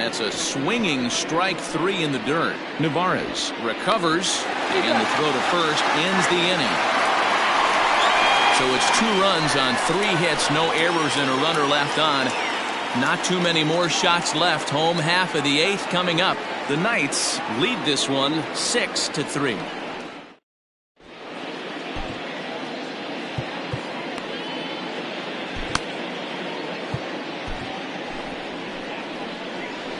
that's a swinging strike 3 in the dirt. Navarez recovers, and the throw to first ends the inning. So it's 2 runs on 3 hits, no errors, and a runner left on. Not too many more shots left. Home half of the 8th coming up. The Knights lead this one 6-3.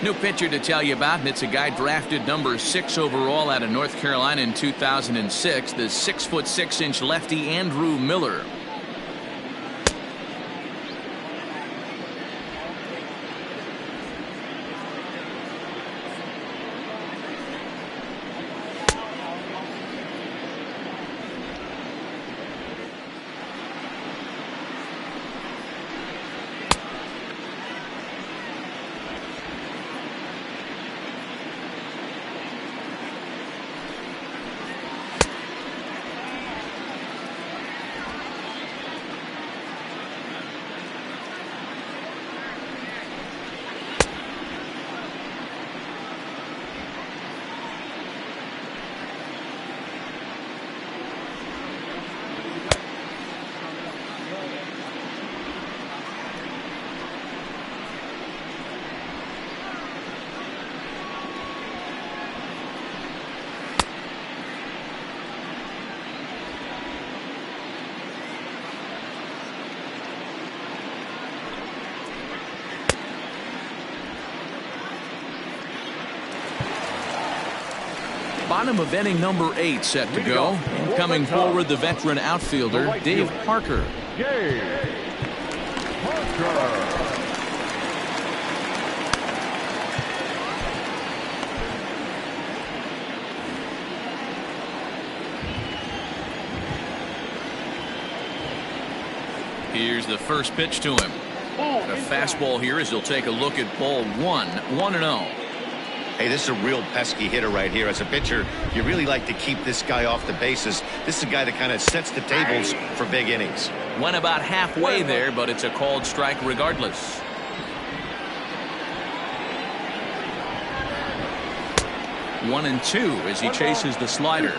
New pitcher to tell you about, and it's a guy drafted number 6 overall out of North Carolina in 2006, the 6'6" lefty Andrew Miller. Bottom of inning number 8 set to go. And coming forward, the veteran outfielder, Dave Parker. Here's the first pitch to him. A fastball here as he'll take a look at ball 1. 1-0.
Hey, this is a real pesky hitter right here. As a pitcher, you really like to keep this guy off the bases. This is a guy that kind of sets the tables for big innings.
Went about halfway there, but it's a called strike regardless. One and two as he chases the slider.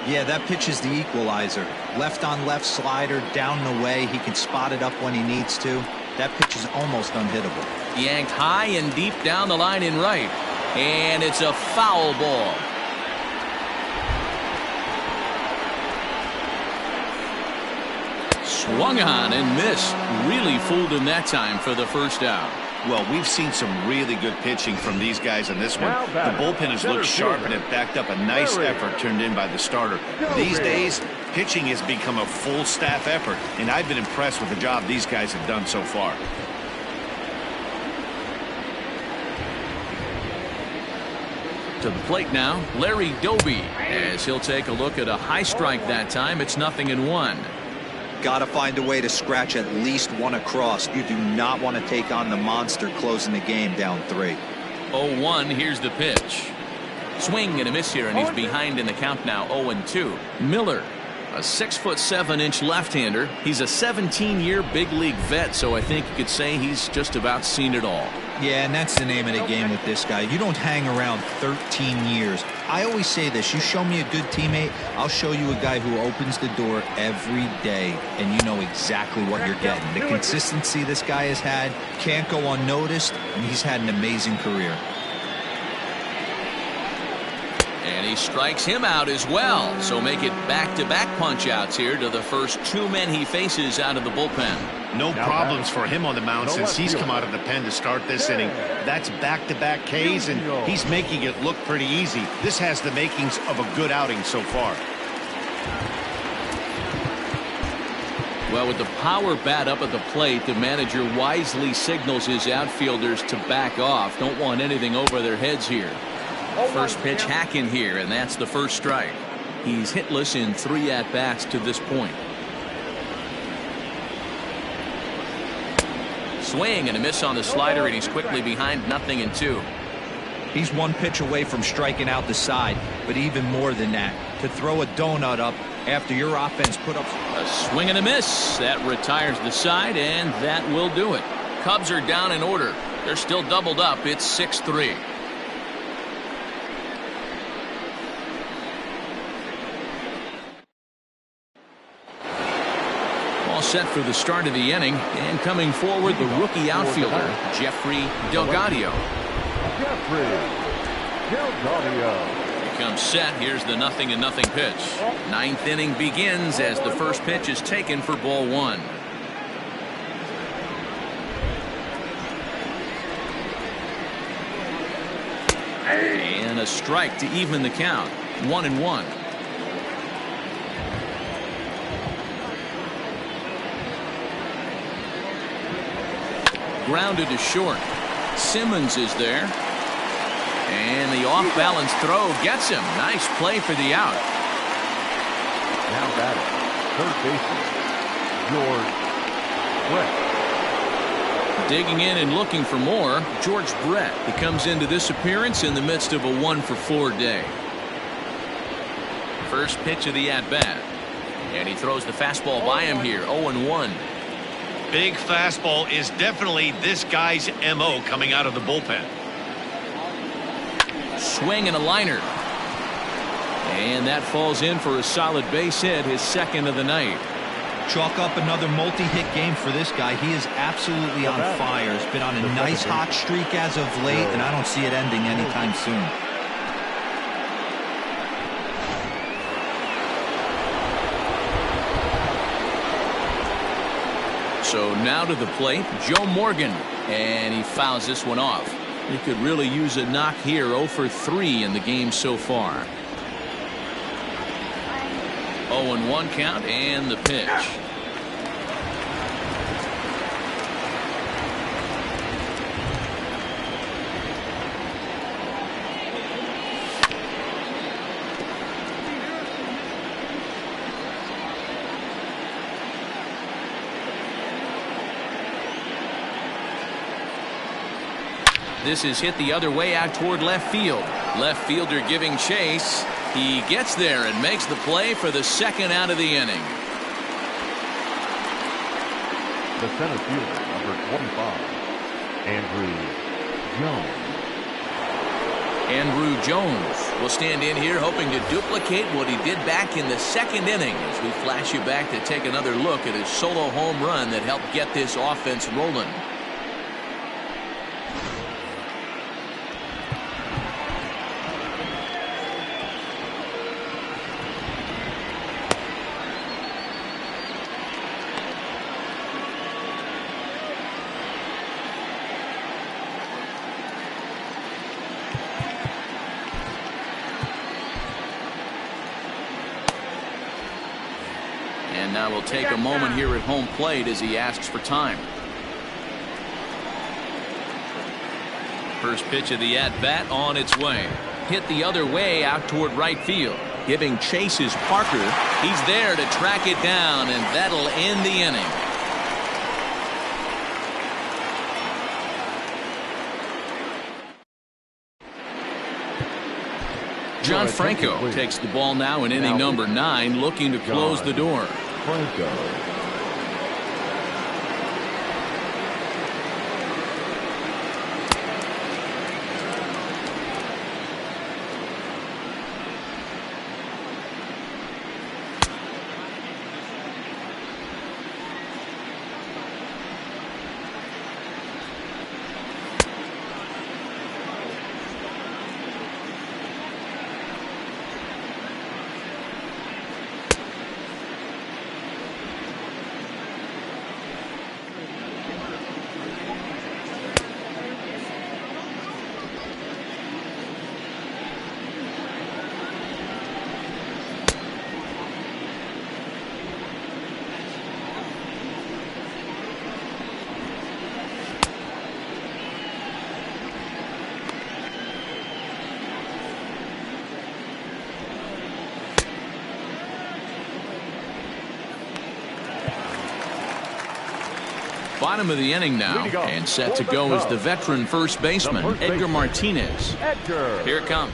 Yeah, that pitch is the equalizer. Left on left slider, down and away. He can spot it up when he needs to. That pitch is almost unhittable.
Yanked high and deep down the line in right. And it's a foul ball. Swung on and missed. Really fooled him that time for the first out.
Well, we've seen some really good pitching from these guys in this one. The bullpen has looked sharp and it backed up a nice effort turned in by the starter. These days, pitching has become a full staff effort, and I've been impressed with the job these guys have done so far.
To the plate now, Larry Doby, as he'll take a look at a high strike that time. It's 0-1.
Got to find a way to scratch at least one across. You do not want to take on the monster closing the game down 3.
0-1. Here's the pitch. Swing and a miss here, and he's behind in the count now. 0-2. Miller, a 6'7" left-hander. He's a 17-year big league vet, so I think you could say he's just about seen it all.
Yeah, and that's the name of the game with this guy. You don't hang around 13 years. I always say this, you show me a good teammate, I'll show you a guy who opens the door every day, and you know exactly what you're getting. The consistency this guy has had can't go unnoticed, and he's had an amazing career.
And he strikes him out as well. So make it back-to-back punch-outs here to the first 2 men he faces out of the bullpen.
No problems for him on the mound since he's come out of the pen to start this inning. That's back-to-back Ks, and he's making it look pretty easy. This has the makings of a good outing so far.
Well, with the power bat up at the plate, the manager wisely signals his outfielders to back off. Don't want anything over their heads here. First pitch hack in here, and that's the first strike. He's hitless in 3 at-bats to this point. Swing and a miss on the slider, and he's quickly behind 0-2.
He's 1 pitch away from striking out the side, but even more than that, to throw a donut up after your offense put up
a swing and a miss. That retires the side, and that will do it. Cubs are down in order. They're still doubled up. It's 6-3. All set for the start of the inning, and coming forward, the rookie outfielder, Jeffrey Delgadio. He comes set. Here's the 0-0 pitch. Ninth inning begins as the first pitch is taken for ball one. And a strike to even the count. 1-1. Grounded to short. Simmons is there. And the off-balance throw gets him. Nice play for the out.
Now batting, third baseman, George Brett.
Digging in and looking for more, George Brett. He comes into this appearance in the midst of a 1-for-4 day. First pitch of the at-bat. And he throws the fastball by him here. 0-1.
Big fastball is definitely this guy's MO coming out of the bullpen.
Swing and a liner. And that falls in for a solid base hit, his second of the night.
Chalk up another multi-hit game for this guy. He is absolutely on fire. He's been on a nice hot streak as of late, and I don't see it ending anytime soon.
So now to the plate, Joe Morgan, and he fouls this one off. He could really use a knock here. 0-for-3 in the game so far. 0-1 count and the pitch. This is hit the other way out toward left field. Left fielder giving chase. He gets there and makes the play for the second out of the inning.
The center fielder, number 25, Andrew Jones.
Andrew Jones will stand in here hoping to duplicate what he did back in the second inning as we flash you back to take another look at his solo home run that helped get this offense rolling. And now we'll take a moment here at home plate as he asks for time. First pitch of the at-bat on its way. Hit the other way out toward right field. Giving chase is Parker. He's there to track it down, and that'll end the inning. John Franco takes the ball now in inning number 9, looking to close the door.
Franco.
Bottom of the inning now, and set to go is the veteran first baseman, Edgar Martinez. Here it comes.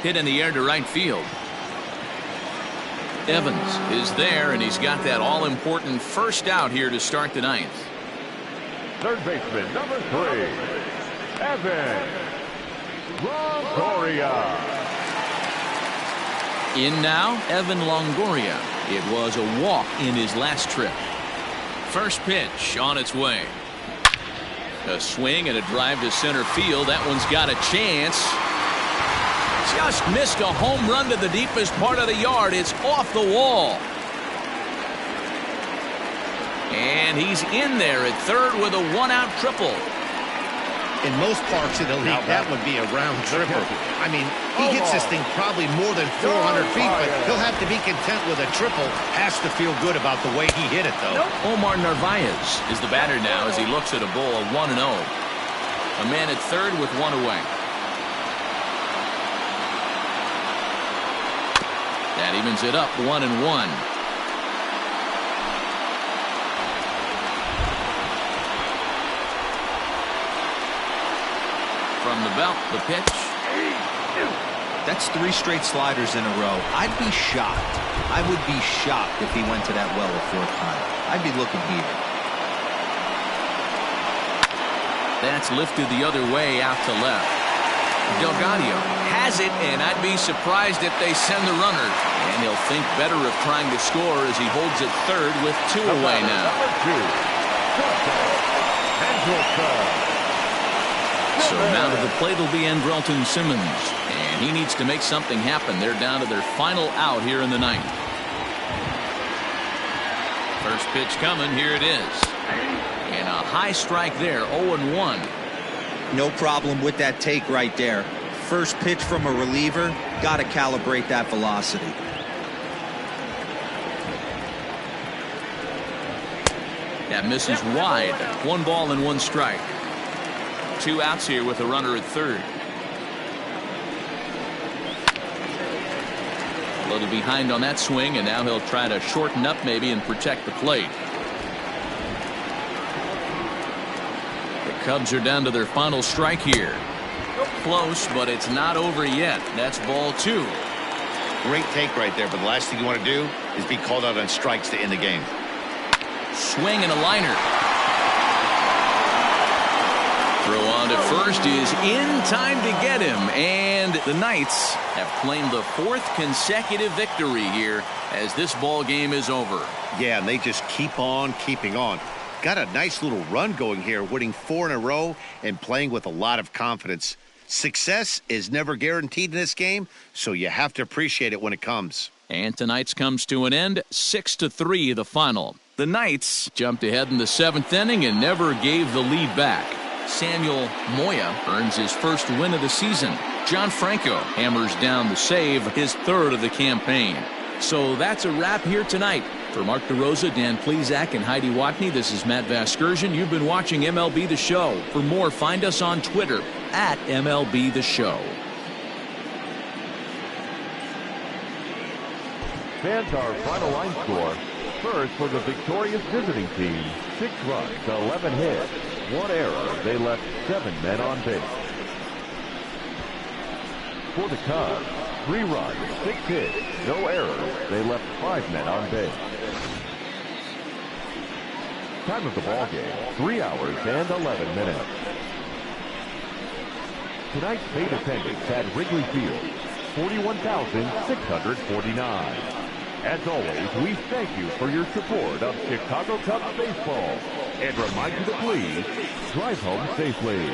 Hit in the air to right field. Evans is there, and he's got that all-important first out here to start the ninth.
Third baseman, number 3, Evan Longoria.
In now, Evan Longoria. It was a walk in his last trip. First pitch on its way. A swing and a drive to center field. That one's got a chance. Just missed a home run to the deepest part of the yard. It's off the wall. And he's in there at third with a one-out triple.
In most parks in the league, that would be a round triple. I mean, he hits this thing probably more than 400 feet, but he'll have to be content with a triple. Has to feel good about the way he hit it, though.
Omar Narvaez is the batter now as he looks at a ball of 1-0. A man at third with one away. That evens it up 1-1. From the belt, the pitch.
That's 3 straight sliders in a row. I'd be shocked. I would be shocked if he went to that well a 4th time. I'd be looking here.
That's lifted the other way out to left. Delgado has it, and I'd be surprised if they send the runner. And he'll think better of trying to score as he holds it third with 2 away now. So now to the plate will be Andrelton Simmons, and he needs to make something happen. They're down to their final out here in the 9th. First pitch coming. Here it is. And a high strike there. 0-1.
No problem with that take right there. First pitch from a reliever. Got to calibrate that velocity.
That misses wide. 1 ball and 1 strike. 2 outs here with a runner at third. A little behind on that swing, and now he'll try to shorten up maybe and protect the plate. The Cubs are down to their final strike here. Close, but it's not over yet. That's ball 2.
Great take right there, but the last thing you want to do is be called out on strikes to end the game.
Swing and a liner. Throw on to first is in time to get him, and the Knights have claimed the 4th consecutive victory here as this ball game is over.
Yeah, and they just keep on keeping on. Got a nice little run going here, winning 4 in a row and playing with a lot of confidence. Success is never guaranteed in this game, so you have to appreciate it when it comes.
And tonight's comes to an end, 6-3 the final. The Knights jumped ahead in the 7th inning and never gave the lead back. Samuel Moya earns his first win of the season. John Franco hammers down the save, his 3rd of the campaign. So that's a wrap here tonight. For Mark DeRosa, Dan Plesac, and Heidi Watney, this is Matt Vasgersian. You've been watching MLB The Show. For more, find us on Twitter at MLB The Show.
Fans, our final line score. First for the victorious visiting team, 6 runs, 11 hits, 1 error. They left 7 men on base. For the Cubs, 3 runs, 6 hits, no errors. They left 5 men on base. Time of the ball game, 3 hours and 11 minutes. Tonight's paid attendance at Wrigley Field, 41,649. As always, we thank you for your support of Chicago Cubs baseball and remind you to please drive home safely.